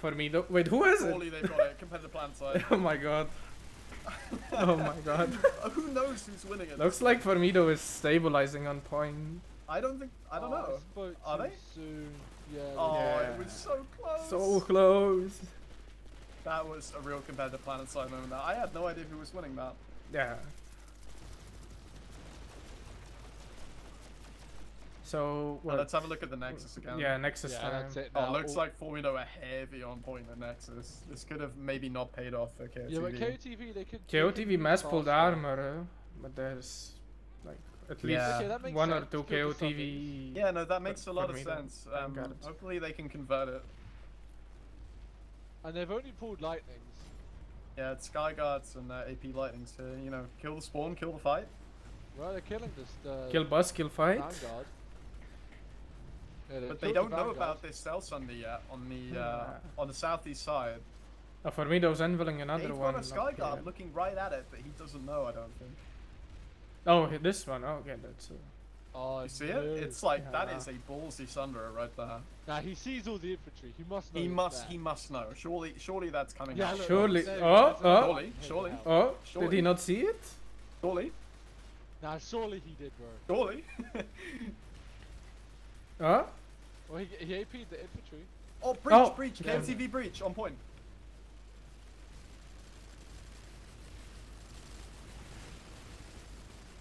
Speaker 3: Formido. Wait, who is it?
Speaker 2: Surely they've got it. Competitive planet side.
Speaker 3: Oh my god. Oh my god.
Speaker 2: Who knows who's winning it?
Speaker 3: Looks like Formido is stabilizing on point.
Speaker 2: I don't know.
Speaker 1: I spoke
Speaker 2: Are
Speaker 1: too
Speaker 2: they?
Speaker 1: soon. Yeah.
Speaker 2: Oh,
Speaker 3: Yeah.
Speaker 2: it was so close.
Speaker 3: So close.
Speaker 2: That was a real competitive planet side moment. I had no idea who was winning that.
Speaker 3: Yeah. So,
Speaker 2: Well,
Speaker 3: what?
Speaker 2: let's have a look at the Nexus again.
Speaker 3: Yeah, Nexus
Speaker 1: Yeah,
Speaker 3: time.
Speaker 1: that's it.
Speaker 2: Oh,
Speaker 1: Now,
Speaker 2: looks
Speaker 1: all-
Speaker 2: like Formido are heavy on point at Nexus. This could have maybe not paid off for KOTV.
Speaker 1: Yeah, but KOTV they could.
Speaker 3: KOTV mass pulled
Speaker 1: faster.
Speaker 3: armor, but there's like at
Speaker 2: Yeah.
Speaker 3: least
Speaker 1: Okay, that makes
Speaker 3: one or
Speaker 1: sense.
Speaker 3: two
Speaker 1: Good for some
Speaker 3: KOTV.
Speaker 2: Yeah, no, that makes a lot of
Speaker 3: Formido
Speaker 2: sense.
Speaker 3: vanguards.
Speaker 2: Hopefully they can convert it.
Speaker 1: And they've only pulled lightnings.
Speaker 2: Yeah, it's Sky Guards and AP Lightnings here. You know, kill the spawn, kill the fight.
Speaker 1: Well, they're killing this.
Speaker 3: Kill bus, kill fight.
Speaker 1: Vanguard. Yeah,
Speaker 2: But they don't know about this Cell Sunday yet on the southeast side.
Speaker 3: Oh, Formido's unveiling another
Speaker 2: They've
Speaker 3: one.
Speaker 2: got a Sky
Speaker 3: okay.
Speaker 2: Guard looking right at it, but he doesn't know, I don't think.
Speaker 3: Oh, this one. Oh, okay, that's.
Speaker 1: Oh,
Speaker 2: You see
Speaker 1: no.
Speaker 2: it? It's like, that
Speaker 3: Yeah.
Speaker 2: is a ballsy Sunderer right there.
Speaker 1: Nah, he sees all the infantry. He must know.
Speaker 2: He
Speaker 1: it's
Speaker 2: must,
Speaker 1: there.
Speaker 2: he must know. Surely that's coming
Speaker 1: Yeah,
Speaker 2: out.
Speaker 1: look,
Speaker 3: Surely-
Speaker 1: there
Speaker 3: oh,
Speaker 1: it is.
Speaker 3: oh.
Speaker 2: Surely.
Speaker 3: Oh, did
Speaker 2: Surely.
Speaker 3: he not see it?
Speaker 2: Surely.
Speaker 1: Nah, surely he did, bro.
Speaker 2: Surely.
Speaker 3: Oh,
Speaker 1: Well, he AP'd the infantry.
Speaker 2: Oh, breach,
Speaker 3: Oh,
Speaker 2: breach.
Speaker 3: yeah.
Speaker 2: KOTV breach, on point.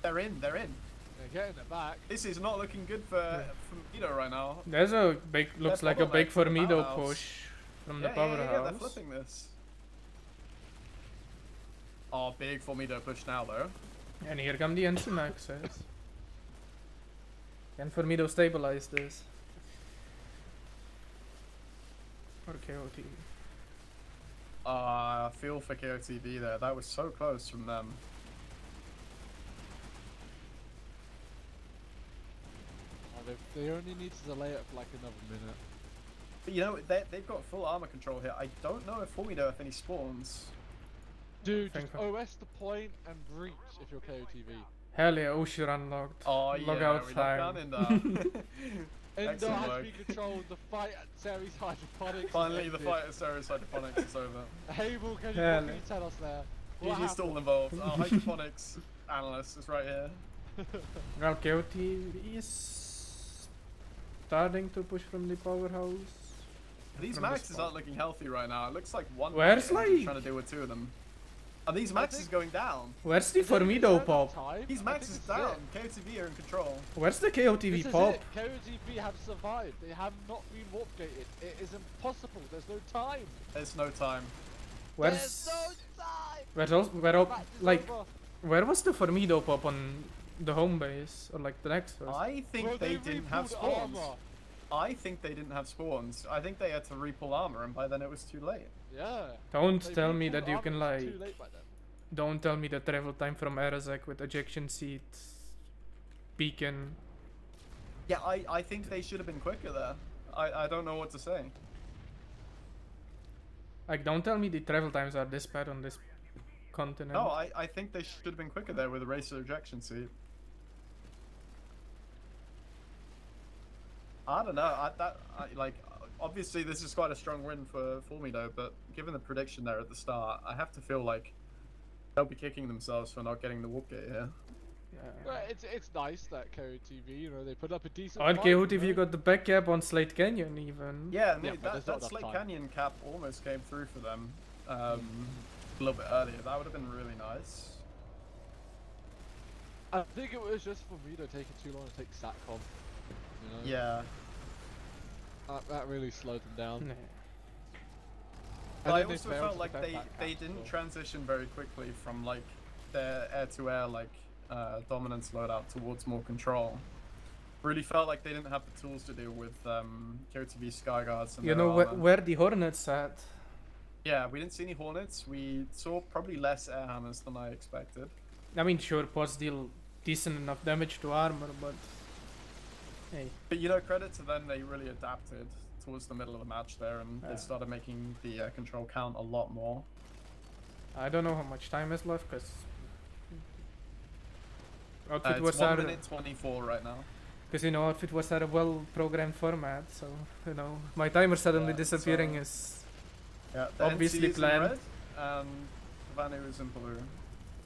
Speaker 2: They're in, they're in.
Speaker 1: They're getting it back.
Speaker 2: This is not looking good for Formido right now.
Speaker 3: there's a big. Looks
Speaker 2: They're
Speaker 3: like a big
Speaker 2: bottlenecked for the
Speaker 3: Formido
Speaker 2: powerhouse.
Speaker 3: push from the
Speaker 2: Yeah,
Speaker 3: powerhouse.
Speaker 2: they're flipping this. Oh, big Formido push now though.
Speaker 3: And here come the NC maxes. Can Formido stabilize this? Or KOTV?
Speaker 2: I feel for KOTV there. That was so close from them.
Speaker 1: Oh, they only need to delay it for like another minute.
Speaker 2: But you know, they've got full armor control here. I don't know if Formido have any spawns.
Speaker 1: Dude,
Speaker 3: Think
Speaker 1: just OS the point and breach if you're KOTV.
Speaker 3: Hell yeah, Oshir unlocked.
Speaker 2: Oh yeah,
Speaker 3: Logout
Speaker 2: we
Speaker 3: time.
Speaker 2: locked down in there.
Speaker 1: Indo
Speaker 2: Excellent
Speaker 1: has
Speaker 2: work.
Speaker 1: been controlled. The fight at Ceres Hydroponics.
Speaker 2: Finally, the fight at Ceres Hydroponics is over.
Speaker 1: Hejbl, can
Speaker 3: Yeah,
Speaker 1: you tell us there? What
Speaker 2: GG's still involved. Our hydroponics analyst is right here.
Speaker 3: Well, KOTV is starting to push from the powerhouse.
Speaker 2: These
Speaker 3: From the
Speaker 2: maxes
Speaker 3: spot.
Speaker 2: aren't looking healthy right now. It looks like one
Speaker 3: Where's,
Speaker 2: max is
Speaker 3: like-
Speaker 2: trying to deal with two of them. Are these maxes
Speaker 1: think-
Speaker 2: going down?
Speaker 3: Where's the Formido pop?
Speaker 2: These maxes down. KOTV are in control.
Speaker 3: Where's the
Speaker 1: This
Speaker 3: KOTV
Speaker 1: is
Speaker 3: pop?
Speaker 1: it. KOTV have survived. They have not been warp gated. It is impossible. There's no time.
Speaker 2: There's no time.
Speaker 3: Where's
Speaker 1: time.
Speaker 3: where
Speaker 1: Match is
Speaker 3: like
Speaker 1: over.
Speaker 3: where was the Formido pop on the home base or like the next one?
Speaker 2: I think
Speaker 1: Bro,
Speaker 2: they didn't have
Speaker 1: repulled
Speaker 2: spawns.
Speaker 1: armor.
Speaker 2: I think they didn't have spawns. I think they had to repull armor, and by then it was too late.
Speaker 1: Yeah.
Speaker 3: Don't
Speaker 1: They
Speaker 3: tell me
Speaker 1: repulled
Speaker 3: that you
Speaker 1: armor,
Speaker 3: can
Speaker 1: it's
Speaker 3: like.
Speaker 1: Too late by then.
Speaker 3: Don't tell me the travel time from Arazak with ejection seat, beacon.
Speaker 2: Yeah, I think they should have been quicker there. I don't know what to say.
Speaker 3: Like, don't tell me the travel times are this bad on this continent.
Speaker 2: No, I think they should have been quicker there with a racer ejection seat. I don't know. Like, obviously this is quite a strong win for Formido, but given the prediction there at the start, I have to feel like they'll be kicking themselves for not getting the warp gate here.
Speaker 3: Yeah.
Speaker 1: Well, it's nice that KOTV, you know, they put up a decent
Speaker 3: On
Speaker 1: fight,
Speaker 3: KOTV,
Speaker 1: you
Speaker 3: you
Speaker 1: know?
Speaker 3: got the back cap on Slate Canyon even.
Speaker 2: Yeah,
Speaker 1: Yeah,
Speaker 2: no,
Speaker 1: but there's not
Speaker 2: that
Speaker 1: enough
Speaker 2: Slate
Speaker 1: time.
Speaker 2: Canyon cap almost came through for them a little bit earlier. That would have been really nice.
Speaker 1: I think it was just Formido taking too long to take SATCOM. You know?
Speaker 2: Yeah.
Speaker 1: That really slowed them down.
Speaker 3: Nah.
Speaker 2: But
Speaker 1: And
Speaker 2: I
Speaker 1: then they
Speaker 2: also
Speaker 1: failed
Speaker 2: felt
Speaker 1: to
Speaker 2: like
Speaker 1: defend that
Speaker 2: they
Speaker 1: cap,
Speaker 2: didn't
Speaker 1: so-
Speaker 2: transition very quickly from like their air-to-air like dominance loadout towards more control. Really felt like they didn't have the tools to deal with KOTV Skyguards and
Speaker 3: You
Speaker 2: their
Speaker 3: know
Speaker 2: armor.
Speaker 3: where the Hornets at?
Speaker 2: Yeah, we didn't see any Hornets. We saw probably less air hammers than I expected.
Speaker 3: I mean, sure, pods deal decent enough damage to armor, but hey,
Speaker 2: But you know, credit to them, they really adapted towards the middle of the match there, and
Speaker 3: Yeah.
Speaker 2: they started making the control count a lot more.
Speaker 3: I don't know how much time is left because outfit
Speaker 2: It's
Speaker 3: was
Speaker 2: 1
Speaker 3: at
Speaker 2: minute 24 right now.
Speaker 3: because you know outfit was at a well-programmed format, so you know my timer suddenly
Speaker 2: Yeah,
Speaker 3: disappearing
Speaker 2: so-
Speaker 3: is
Speaker 2: Yeah, the
Speaker 3: Obviously
Speaker 2: NC is
Speaker 3: planned.
Speaker 2: in red, and Vanu is in blue.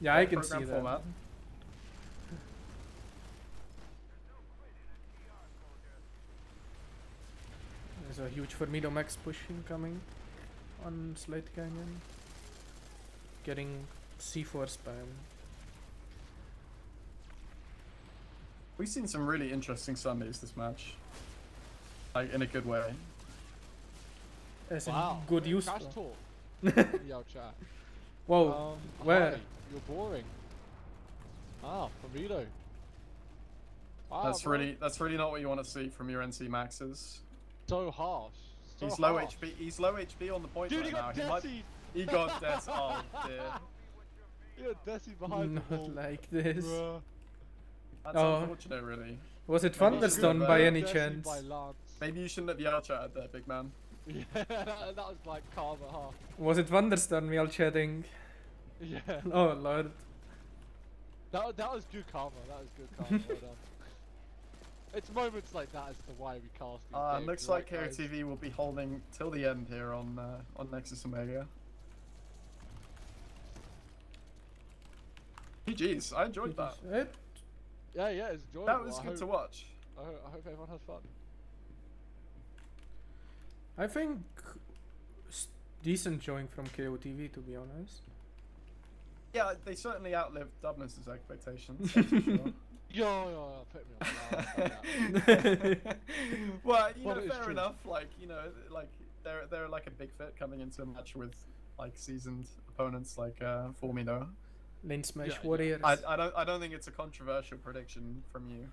Speaker 3: yeah, I can see
Speaker 2: Program
Speaker 3: that.
Speaker 2: format.
Speaker 3: There's a huge Formido max push incoming on Slate Canyon. Getting C4 spam.
Speaker 2: We've seen some really interesting Sundays this match. Like, in a good way.
Speaker 3: As in
Speaker 1: Wow.
Speaker 3: good use.
Speaker 1: Trash
Speaker 3: though.
Speaker 1: talk. Yo, chat.
Speaker 3: Whoa, where?
Speaker 1: Hi, you're boring. Ah, Formido. Wow,
Speaker 2: That's
Speaker 1: bro.
Speaker 2: really not what you want to see from your NC Maxes.
Speaker 1: So harsh. So
Speaker 2: He's low
Speaker 1: harsh.
Speaker 2: HP. He's low HP on the point
Speaker 1: Dude,
Speaker 2: right
Speaker 1: he
Speaker 2: now.
Speaker 1: got
Speaker 2: He might.
Speaker 1: Desi.
Speaker 2: He got dead. Oh dear.
Speaker 1: He got Desi behind the
Speaker 3: Not
Speaker 1: wall.
Speaker 3: like this.
Speaker 1: Bruh.
Speaker 2: That's
Speaker 3: Oh.
Speaker 2: unfortunate, really.
Speaker 3: Was it
Speaker 2: Maybe
Speaker 3: Thunderstone
Speaker 2: should
Speaker 3: by
Speaker 2: have,
Speaker 3: any
Speaker 1: Desi
Speaker 3: chance?
Speaker 1: by Lance.
Speaker 2: Maybe you shouldn't have yelled at there, big man.
Speaker 1: Yeah, that was like karma, huh?
Speaker 3: Was it Thunderstone while chatting?
Speaker 1: Yeah.
Speaker 3: Oh lord.
Speaker 1: That was good karma. That was good karma. Well done. It's moments like that as to why we cast these games,
Speaker 2: Looks
Speaker 1: right,
Speaker 2: like
Speaker 1: guys?
Speaker 2: KOTV will be holding till the end here on Nexus Omega. GG's, I enjoyed that.
Speaker 1: Yeah, it's enjoyable.
Speaker 2: That was
Speaker 1: I
Speaker 2: good
Speaker 1: hope,
Speaker 2: to watch.
Speaker 1: I hope everyone has fun.
Speaker 3: I think decent showing from KOTV, to be honest.
Speaker 2: Yeah, they certainly outlived Dubnus' expectations. That's for sure.
Speaker 1: Yo, put me on blast.
Speaker 2: Well, you
Speaker 1: Well,
Speaker 2: know,
Speaker 1: it's
Speaker 2: fair
Speaker 1: true.
Speaker 2: enough. Like, you know, like they're like a big fit coming into a match with like seasoned opponents like Formido.
Speaker 3: Lane Smash
Speaker 1: Yeah, yeah.
Speaker 3: Warriors.
Speaker 2: I don't think it's a controversial prediction from you.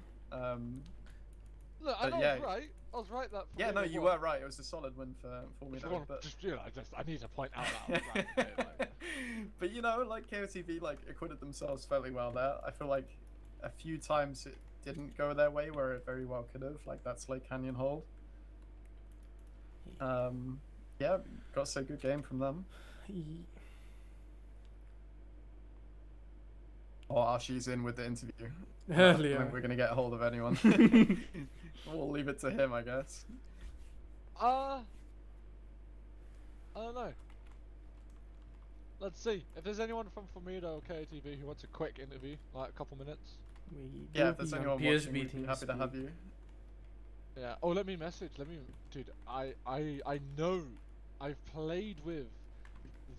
Speaker 1: Look,
Speaker 2: But
Speaker 1: I
Speaker 2: yeah.
Speaker 1: was right. I was right that.
Speaker 2: Yeah, no,
Speaker 1: Formido
Speaker 2: you
Speaker 1: won.
Speaker 2: were right. It was a solid win for
Speaker 1: Just,
Speaker 2: Formido.
Speaker 1: want-
Speaker 2: But
Speaker 1: just, you know, I need to point out that I was right. Like,
Speaker 2: but you know, like KOTV like acquitted themselves fairly well there. I feel like a few times it didn't go their way where it very well could have, like that Slate Canyon hold. Yeah, got to say good game from them. Or Arshi's in with the interview.
Speaker 3: Hell
Speaker 2: I don't
Speaker 3: yeah.
Speaker 2: think we're gonna get a hold of anyone. We'll leave it to him, I guess.
Speaker 1: I don't know. Let's see. If there's anyone from FRMD or KOTV who wants a quick interview, like a couple minutes.
Speaker 3: We
Speaker 2: Yeah,
Speaker 3: do
Speaker 2: if there's
Speaker 3: be on
Speaker 2: anyone
Speaker 3: PSB
Speaker 2: watching, we'd be happy to have
Speaker 3: TeamSpeak.
Speaker 2: you.
Speaker 1: Yeah. Oh, let me message. Dude. I know. I've played with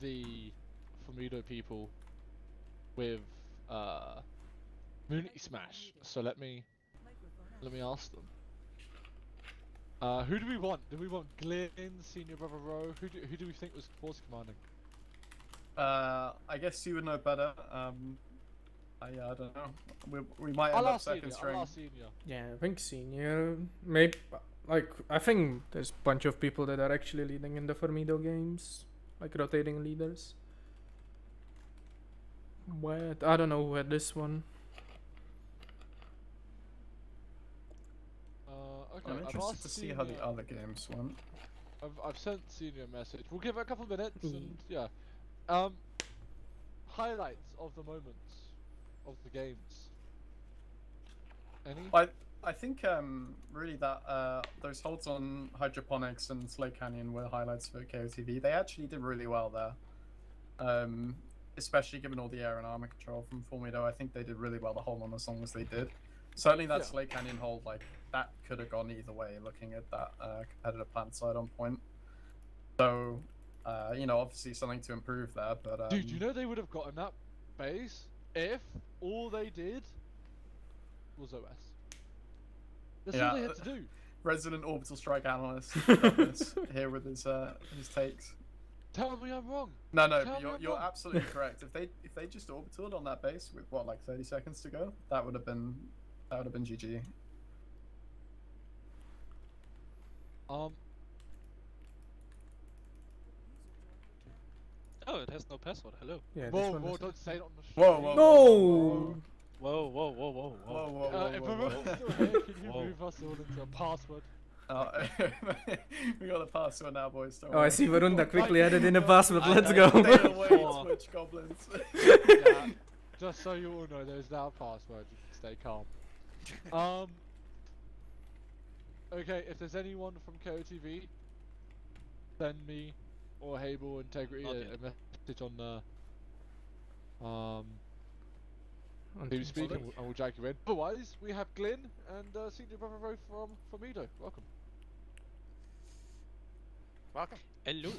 Speaker 1: the FRMD people with Community Smash. So let me ask them. Who do we want? Do we want Glyn, Senior Brother Rowe? Who do we think was force commanding?
Speaker 2: I guess you would know better. I don't know. We might end
Speaker 1: I'll
Speaker 2: up
Speaker 1: ask
Speaker 2: second
Speaker 1: Senior.
Speaker 2: string.
Speaker 1: I'll ask Senior.
Speaker 3: Yeah, I think senior. Maybe like I think there's a bunch of people that are actually leading in the Formido games, like rotating leaders. But I don't know who had this one.
Speaker 1: Okay.
Speaker 2: I'm
Speaker 1: I've
Speaker 2: interested
Speaker 1: asked
Speaker 2: to see how the
Speaker 1: Senior-
Speaker 2: other games went.
Speaker 1: I've sent Senior a message. We'll give it a couple of minutes
Speaker 3: Mm.
Speaker 1: and yeah. Highlights of the moments of the games. Any?
Speaker 2: I think really that those holds on hydroponics and Slate Canyon were highlights for KOTV. They actually did really well there. Especially given all the air and armor control from Formido, I think they did really well the hold on as long as they did. Certainly that
Speaker 1: Yeah.
Speaker 2: Slate Canyon hold, like that could have gone either way. Looking at that competitive plant side on point, so you know, obviously something to improve there. But
Speaker 1: Dude, you know they would have gotten that base if all they did was OS. That's all they had to do.
Speaker 2: Resident Orbital Strike Analyst Dubnus, here with his takes.
Speaker 1: Tell me I'm wrong.
Speaker 2: No,
Speaker 1: Tell
Speaker 2: but
Speaker 1: me I'm
Speaker 2: you're
Speaker 1: wrong.
Speaker 2: absolutely correct. If they just orbitalled on that base with what, like 30 seconds to go, that would have been GG.
Speaker 4: Oh, it has no password. Hello.
Speaker 3: Yeah, this
Speaker 1: Whoa,
Speaker 3: one
Speaker 1: whoa,
Speaker 3: is-
Speaker 1: don't say it on the show.
Speaker 2: Whoa, whoa,
Speaker 3: No.
Speaker 4: Whoa, whoa, whoa, whoa,
Speaker 2: Whoa,
Speaker 4: whoa.
Speaker 2: whoa, whoa,
Speaker 1: If
Speaker 2: whoa,
Speaker 1: everyone's
Speaker 2: whoa.
Speaker 1: still here, can you
Speaker 4: Whoa.
Speaker 1: move us all into a password?
Speaker 2: We got the password now, boys. Don't
Speaker 3: Oh, I
Speaker 2: worry.
Speaker 3: see Varunda quickly
Speaker 1: Right.
Speaker 3: added in a password.
Speaker 4: I-
Speaker 3: Let's
Speaker 4: I-
Speaker 3: go.
Speaker 2: Stay away,
Speaker 4: Oh.
Speaker 2: Twitch goblins.
Speaker 1: Yeah, just so you all know, there's now a password. You can stay calm. Okay, if there's anyone from KOTV, send me or Hejbl Integrity
Speaker 4: Not
Speaker 1: a
Speaker 4: yet.
Speaker 1: message on the
Speaker 3: On
Speaker 1: TeamSpeak
Speaker 3: TeamSpeak.
Speaker 1: and we'll drag you in. Otherwise, we have Glyn and Senior Brother Rowe from FRMD. Welcome.
Speaker 5: Welcome.
Speaker 4: Hello.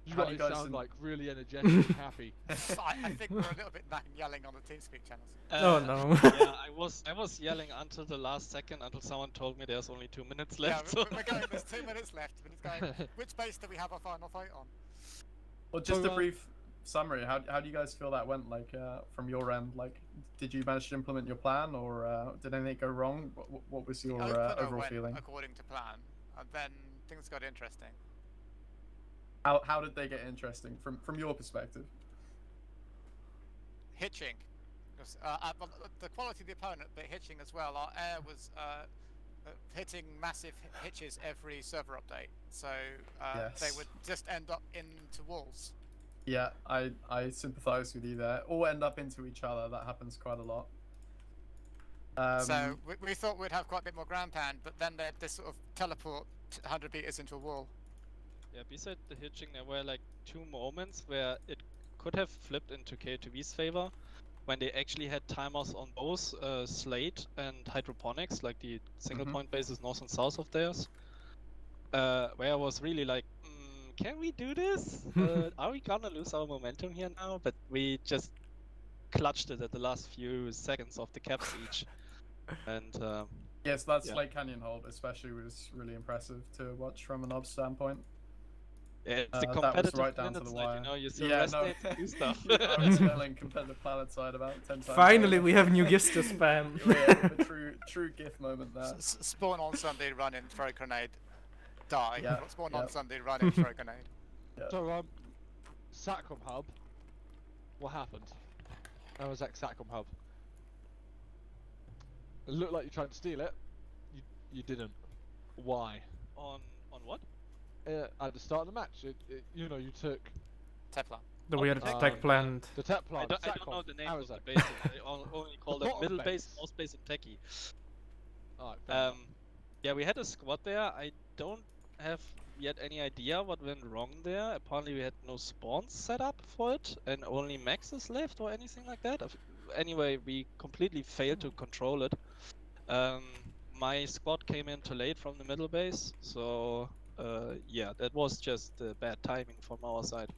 Speaker 1: You
Speaker 2: How do you
Speaker 1: guys
Speaker 2: guys
Speaker 1: sound
Speaker 2: in-
Speaker 1: like really energetic and happy.
Speaker 5: I think we're a little bit back and yelling on the TeamSpeak channels.
Speaker 3: Oh no.
Speaker 4: Yeah, I was yelling until the last second until someone told me there's only 2 minutes left.
Speaker 5: Yeah, we're going. There's 2 minutes left. But it's going. Which base do we have our final fight on?
Speaker 2: Well, just
Speaker 1: So,
Speaker 2: a brief summary. How do you guys feel that went? Like from your end, like did you manage to implement your plan, or did anything go wrong? What was your
Speaker 5: The opener
Speaker 2: overall
Speaker 5: went
Speaker 2: feeling?
Speaker 5: according to plan, and then things got interesting.
Speaker 2: How did they get interesting from your perspective?
Speaker 5: Hitching. Well, the quality of the opponent, but hitching as well. Our air was hitting massive hitches every server update, so they
Speaker 2: Yes.
Speaker 5: would just end up into walls.
Speaker 2: Yeah, I sympathise with you there. All end up into each other. That happens quite a lot.
Speaker 5: So we thought we'd have quite a bit more ground pound, but then they'd just sort of teleport 100 meters into a wall.
Speaker 4: Yeah, beside the hitching, there were like 2 moments where it could have flipped into KOTV's favor when they actually had timers on both Slate and Hydroponics, like the single
Speaker 2: Mhm.
Speaker 4: point bases north and south of theirs, where I was really like, can we do this? Are we gonna lose our momentum here now? But we just clutched it at the last few seconds of the cap siege. And
Speaker 2: Yes, that's
Speaker 4: Yeah.
Speaker 2: Lake Canyon hold, especially was really impressive to watch from an obs standpoint.
Speaker 4: yeah, it's the
Speaker 2: that was
Speaker 4: competitive
Speaker 2: right down to
Speaker 4: minutes,
Speaker 2: the
Speaker 4: like,
Speaker 2: wire.
Speaker 4: you know, you still
Speaker 2: Yeah,
Speaker 4: rest
Speaker 2: no.
Speaker 4: day to do stuff.
Speaker 2: I was spelling competitive planet side about 10 times.
Speaker 3: Finally,
Speaker 2: over.
Speaker 3: we have new gifts to spam.
Speaker 2: Yeah, the true GIF moment there.
Speaker 5: Spawn on Sunday, run in, throw grenade, die.
Speaker 2: Yeah,
Speaker 5: Spawn
Speaker 2: yeah.
Speaker 5: on Sunday, run in, throw grenade.
Speaker 1: So, Sacrum Hub, what happened? How was that Sacrum Hub? It looked like you tried to steal it. You didn't. Why?
Speaker 4: on what?
Speaker 1: At the start of the match, you know, you took
Speaker 5: Teflon.
Speaker 3: The weird
Speaker 4: tech
Speaker 3: tech plant.
Speaker 1: The tech
Speaker 4: I
Speaker 1: plant.
Speaker 4: don't know the names of the
Speaker 1: Arazek.
Speaker 4: bases. I only call
Speaker 1: The
Speaker 4: them
Speaker 1: bottom
Speaker 4: middle base,
Speaker 1: base.
Speaker 4: most base, and techie.
Speaker 1: Alright, fair enough.
Speaker 4: Yeah, we had a squad there. I don't have yet any idea what went wrong there. Apparently we had no spawns set up for it and only maxes left or anything like that. Anyway, we completely failed to control it. My squad came in too late from the middle base, so yeah, that was just bad timing from our side.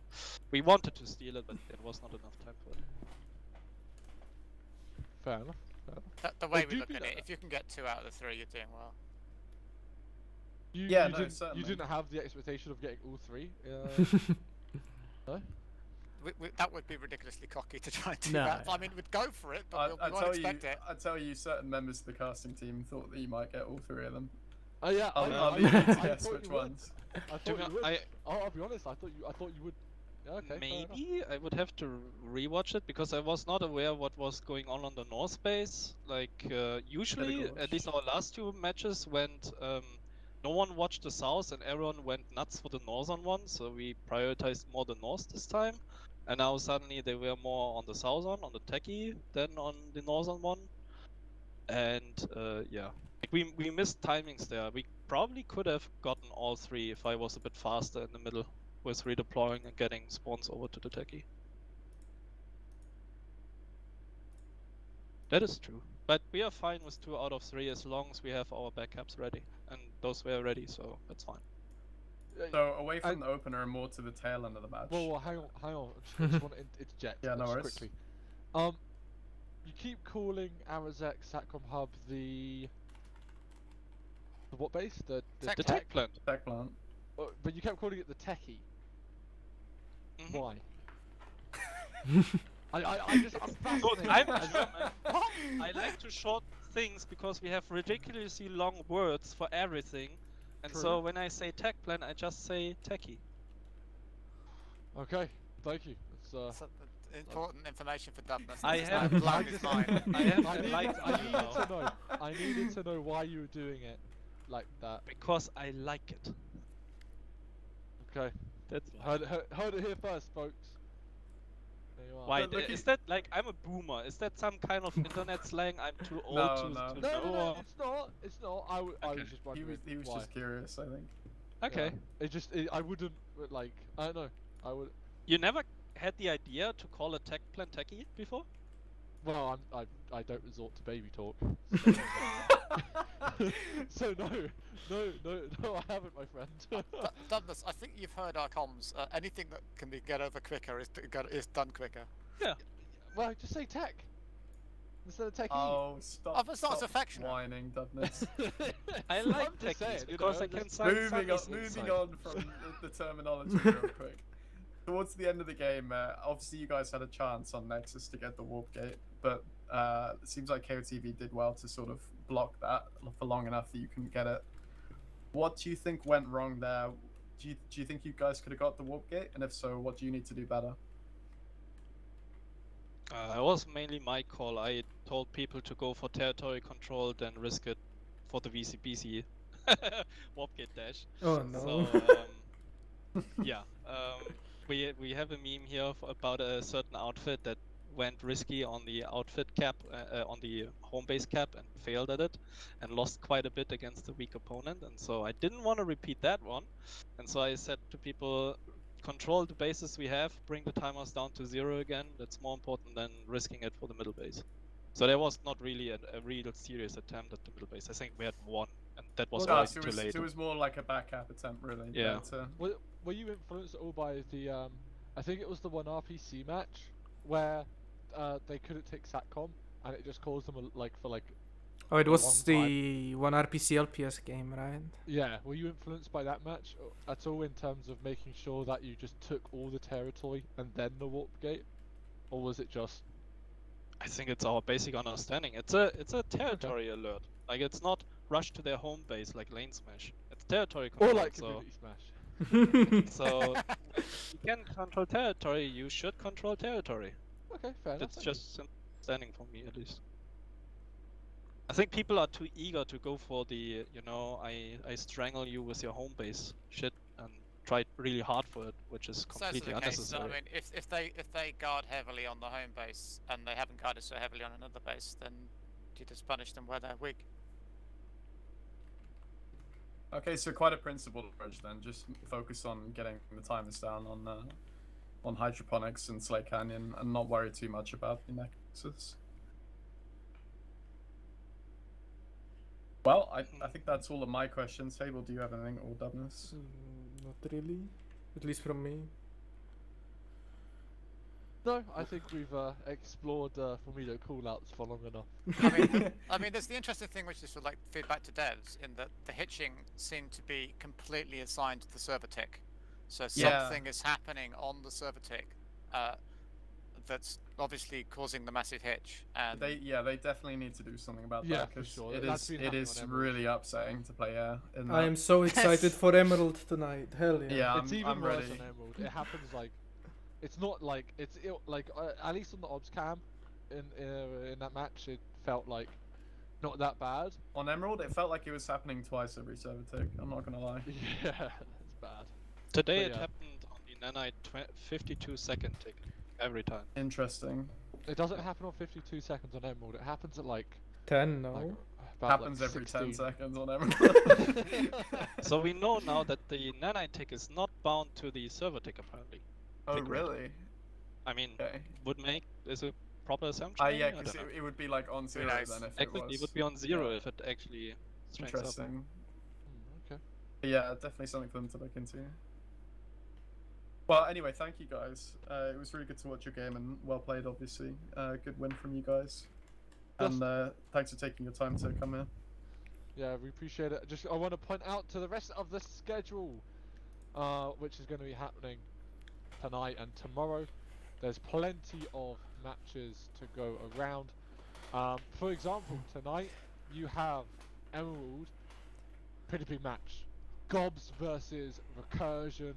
Speaker 4: We wanted to steal it, but there was not enough time for it.
Speaker 1: Fair enough. Fair enough.
Speaker 5: The way
Speaker 1: They
Speaker 5: we
Speaker 1: do
Speaker 5: look
Speaker 1: be
Speaker 5: at
Speaker 1: like
Speaker 5: it, if you can get 2 out of the 3, you're doing well.
Speaker 2: Yeah, no,
Speaker 1: you
Speaker 2: certainly.
Speaker 1: didn't have the expectation of getting all 3. No?
Speaker 5: That would be ridiculously cocky to try and do
Speaker 3: No.
Speaker 5: that. I mean, we'd go for it, but we won't expect it.
Speaker 2: I tell you, certain members of the casting team thought that you might get all 3 of them.
Speaker 1: Oh yeah,
Speaker 2: I'll
Speaker 1: I
Speaker 2: leave you to
Speaker 1: I
Speaker 2: guess
Speaker 1: thought
Speaker 2: which
Speaker 1: you would.
Speaker 2: ones.
Speaker 1: I thought you would.
Speaker 4: I
Speaker 1: I'll be honest. I thought you would. Yeah, okay. fair enough.
Speaker 4: maybe I would have to rewatch it because I was not aware what was going on the north base. Like usually,
Speaker 2: watch.
Speaker 4: at least our last 2 matches went. No one watched the south, and everyone went nuts for the northern one. So we prioritized more the north this time. And now suddenly they were more on the southern, on the techie, than on the northern one. And yeah, we missed timings there. We probably could have gotten all 3 if I was a bit faster in the middle with redeploying and getting spawns over to the techie. That is true. But we are fine with 2 out of 3 as long as we have our backups ready. And those were ready, so that's fine.
Speaker 2: So away from the opener and more to the tail end of the match.
Speaker 1: Well, hang on. I just want to interject.
Speaker 2: Yeah, no
Speaker 1: just
Speaker 2: worries.
Speaker 1: quickly. You keep calling Arazek Satcom Hub the what base? The
Speaker 5: Tech
Speaker 4: The
Speaker 5: plant.
Speaker 4: tech plant.
Speaker 2: Tech plant.
Speaker 1: but you kept calling it the techie.
Speaker 4: Mhm.
Speaker 1: Why? I'm fascinated.
Speaker 4: I'm German. I like to short things because we have ridiculously long words for everything. And so
Speaker 1: True.
Speaker 4: when I say tech plan, I just say techie.
Speaker 1: Okay, thank you. It's,
Speaker 5: So, important information for Dubnus.
Speaker 4: I
Speaker 5: It's
Speaker 4: have-
Speaker 5: now blown his mind.
Speaker 4: I have
Speaker 1: I
Speaker 4: a
Speaker 1: needed,
Speaker 4: light
Speaker 1: I needed
Speaker 4: now
Speaker 1: to know. I needed to know why you were doing it like that.
Speaker 4: because I like it.
Speaker 1: Okay,
Speaker 4: That's why.
Speaker 1: heard it here first, folks. There you are.
Speaker 4: Why?
Speaker 2: But look
Speaker 4: Is
Speaker 2: at-
Speaker 4: that like I'm a boomer? Is that some kind of internet slang? I'm too old
Speaker 2: No,
Speaker 4: to,
Speaker 2: no.
Speaker 4: to
Speaker 1: No,
Speaker 4: know.
Speaker 1: no,
Speaker 4: or-
Speaker 1: it's not. It's not. I was
Speaker 4: Okay.
Speaker 1: just
Speaker 2: He
Speaker 1: wondering
Speaker 2: was
Speaker 1: why.
Speaker 2: just curious, I think.
Speaker 4: Okay.
Speaker 1: Yeah. I wouldn't like. I don't know. I would.
Speaker 4: You never had the idea to call a tech plan techie before?
Speaker 1: Well, I don't resort to baby talk. So no, I haven't, my friend.
Speaker 5: Dubnus, I think you've heard our comms. Anything that can be get over quicker is done quicker.
Speaker 1: Well, just say tech instead of techie.
Speaker 2: Oh, stop!
Speaker 5: Oh, but it's not as
Speaker 2: stop
Speaker 5: affectionate.
Speaker 2: whining, Dubness.
Speaker 4: I
Speaker 1: I'm
Speaker 4: like
Speaker 1: just saying,
Speaker 4: techies
Speaker 1: you
Speaker 4: because
Speaker 1: know,
Speaker 4: I can
Speaker 1: just
Speaker 4: sign
Speaker 2: moving
Speaker 4: inside.
Speaker 2: on from the terminology real quick. Towards the end of the game, obviously you guys had a chance on Nexus to get the warp gate, but it seems like KOTV did well to sort of block that for long enough that you couldn't get it. What do you think went wrong there? Do you think you guys could have got the warp gate? And if so, what do you need to do better?
Speaker 4: It was mainly my call. I told people to go for territory control, then risk it for the VCBC warp gate dash.
Speaker 3: Oh no.
Speaker 4: So yeah, we have a meme here about a certain outfit that went risky on the outfit cap, on the home base cap, and failed at it, and lost quite a bit against a weak opponent. And so I didn't want to repeat that one, and so I said to people, control the bases we have, bring the timers down to 0 again. That's more important than risking it for the middle base. So there was not really a real serious attempt at the middle base. I think we had one, and that was
Speaker 1: Well,
Speaker 4: always
Speaker 2: so
Speaker 4: too late.
Speaker 2: it was more like a back cap attempt, really.
Speaker 4: Yeah.
Speaker 2: But,
Speaker 1: Were you influenced at all by the I think it was the one RPC match where they couldn't take Satcom and it just caused them
Speaker 3: Oh, it
Speaker 1: a
Speaker 3: was
Speaker 1: long
Speaker 3: the one RPC LPS game, right?
Speaker 1: Yeah, were you influenced by that match at all in terms of making sure that you just took all the territory and then the warp gate, or was it just?
Speaker 4: I think it's our basic understanding. It's a territory alert. Like it's not rush to their home base like lane smash. It's territory control.
Speaker 1: Or like
Speaker 4: so
Speaker 1: community smash?
Speaker 4: so if you can control territory, you should control territory.
Speaker 1: Okay, fair enough.
Speaker 4: That's
Speaker 1: thank you.
Speaker 4: just simple understanding for me at least. I think people are too eager to go for the, I strangle you with your home base shit, and tried really hard for it, which is
Speaker 5: So that's
Speaker 4: completely
Speaker 5: the case. So,
Speaker 4: unnecessary.
Speaker 5: I mean, if they guard heavily on the home base and they haven't guarded so heavily on another base, then you just punish them where they're weak.
Speaker 2: Okay, so quite a principled approach then. Just focus on getting the timers down on hydroponics and Slay Canyon, and not worry too much about the nexus. Well, I think that's all of my questions. Hejbl, do you have anything, or Dubnus?
Speaker 3: Not really, at least from me.
Speaker 1: No, I think we've explored Formido callouts for long enough.
Speaker 5: I mean, there's the interesting thing, which is for like feedback to devs, in that the hitching seemed to be completely assigned to the server tick. So
Speaker 2: Yeah.
Speaker 5: something is happening on the server tick that's obviously causing the massive hitch. And
Speaker 2: They definitely need to do something about
Speaker 1: Yeah,
Speaker 2: that,
Speaker 1: for
Speaker 2: because
Speaker 1: sure.
Speaker 2: it
Speaker 1: That's
Speaker 2: is
Speaker 1: been
Speaker 2: it
Speaker 1: happening
Speaker 2: is
Speaker 1: on Emerald.
Speaker 2: really upsetting to play in
Speaker 3: I
Speaker 2: that.
Speaker 3: am so excited for Emerald tonight. Hell yeah.
Speaker 2: Yeah,
Speaker 1: It's even
Speaker 2: I'm
Speaker 1: worse
Speaker 2: ready.
Speaker 1: on Emerald. It happens like, it's not like like at least on the obs cam, in that match, it felt like not that bad.
Speaker 2: On Emerald, it felt like it was happening twice every server tick. I'm not gonna lie.
Speaker 1: Yeah, it's bad.
Speaker 4: Today
Speaker 1: But
Speaker 4: it
Speaker 1: yeah.
Speaker 4: happened on the Nanite 52-second tick every time.
Speaker 2: Interesting.
Speaker 1: It doesn't happen on 52 seconds on Emerald. It happens at like
Speaker 3: 10, no?
Speaker 1: like about
Speaker 2: Happens
Speaker 1: like
Speaker 2: every
Speaker 1: 16.
Speaker 2: 10 seconds on Emerald.
Speaker 4: So we know now that the Nanite tick is not bound to the server tick apparently.
Speaker 2: Oh,
Speaker 4: Tick rate.
Speaker 2: really?
Speaker 4: I mean,
Speaker 2: Okay.
Speaker 4: would make is a proper assumption.
Speaker 2: Yeah,
Speaker 4: I
Speaker 2: because
Speaker 4: don't know.
Speaker 2: it would be like on zero
Speaker 5: knows?
Speaker 2: then if
Speaker 4: Exactly,
Speaker 2: it was.
Speaker 4: it would be on zero
Speaker 2: yeah.
Speaker 4: if it actually strengths up.
Speaker 2: Interesting.
Speaker 1: Okay.
Speaker 2: But yeah, definitely something for them to look into. Well, anyway, thank you guys. It was really good to watch your game, and well played, obviously. Good win from you guys.
Speaker 1: Yes.
Speaker 2: And thanks for taking your time to come here.
Speaker 1: Yeah, we appreciate it. Just I want to point out to the rest of the schedule, which is going to be happening tonight and tomorrow. There's plenty of matches to go around. For example, tonight you have Emerald, pretty big match. Gobs versus Recursion.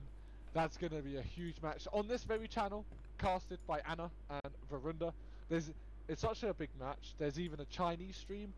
Speaker 1: That's going to be a huge match on this very channel, casted by Anna and Varunda. It's such a big match. There's even a Chinese stream.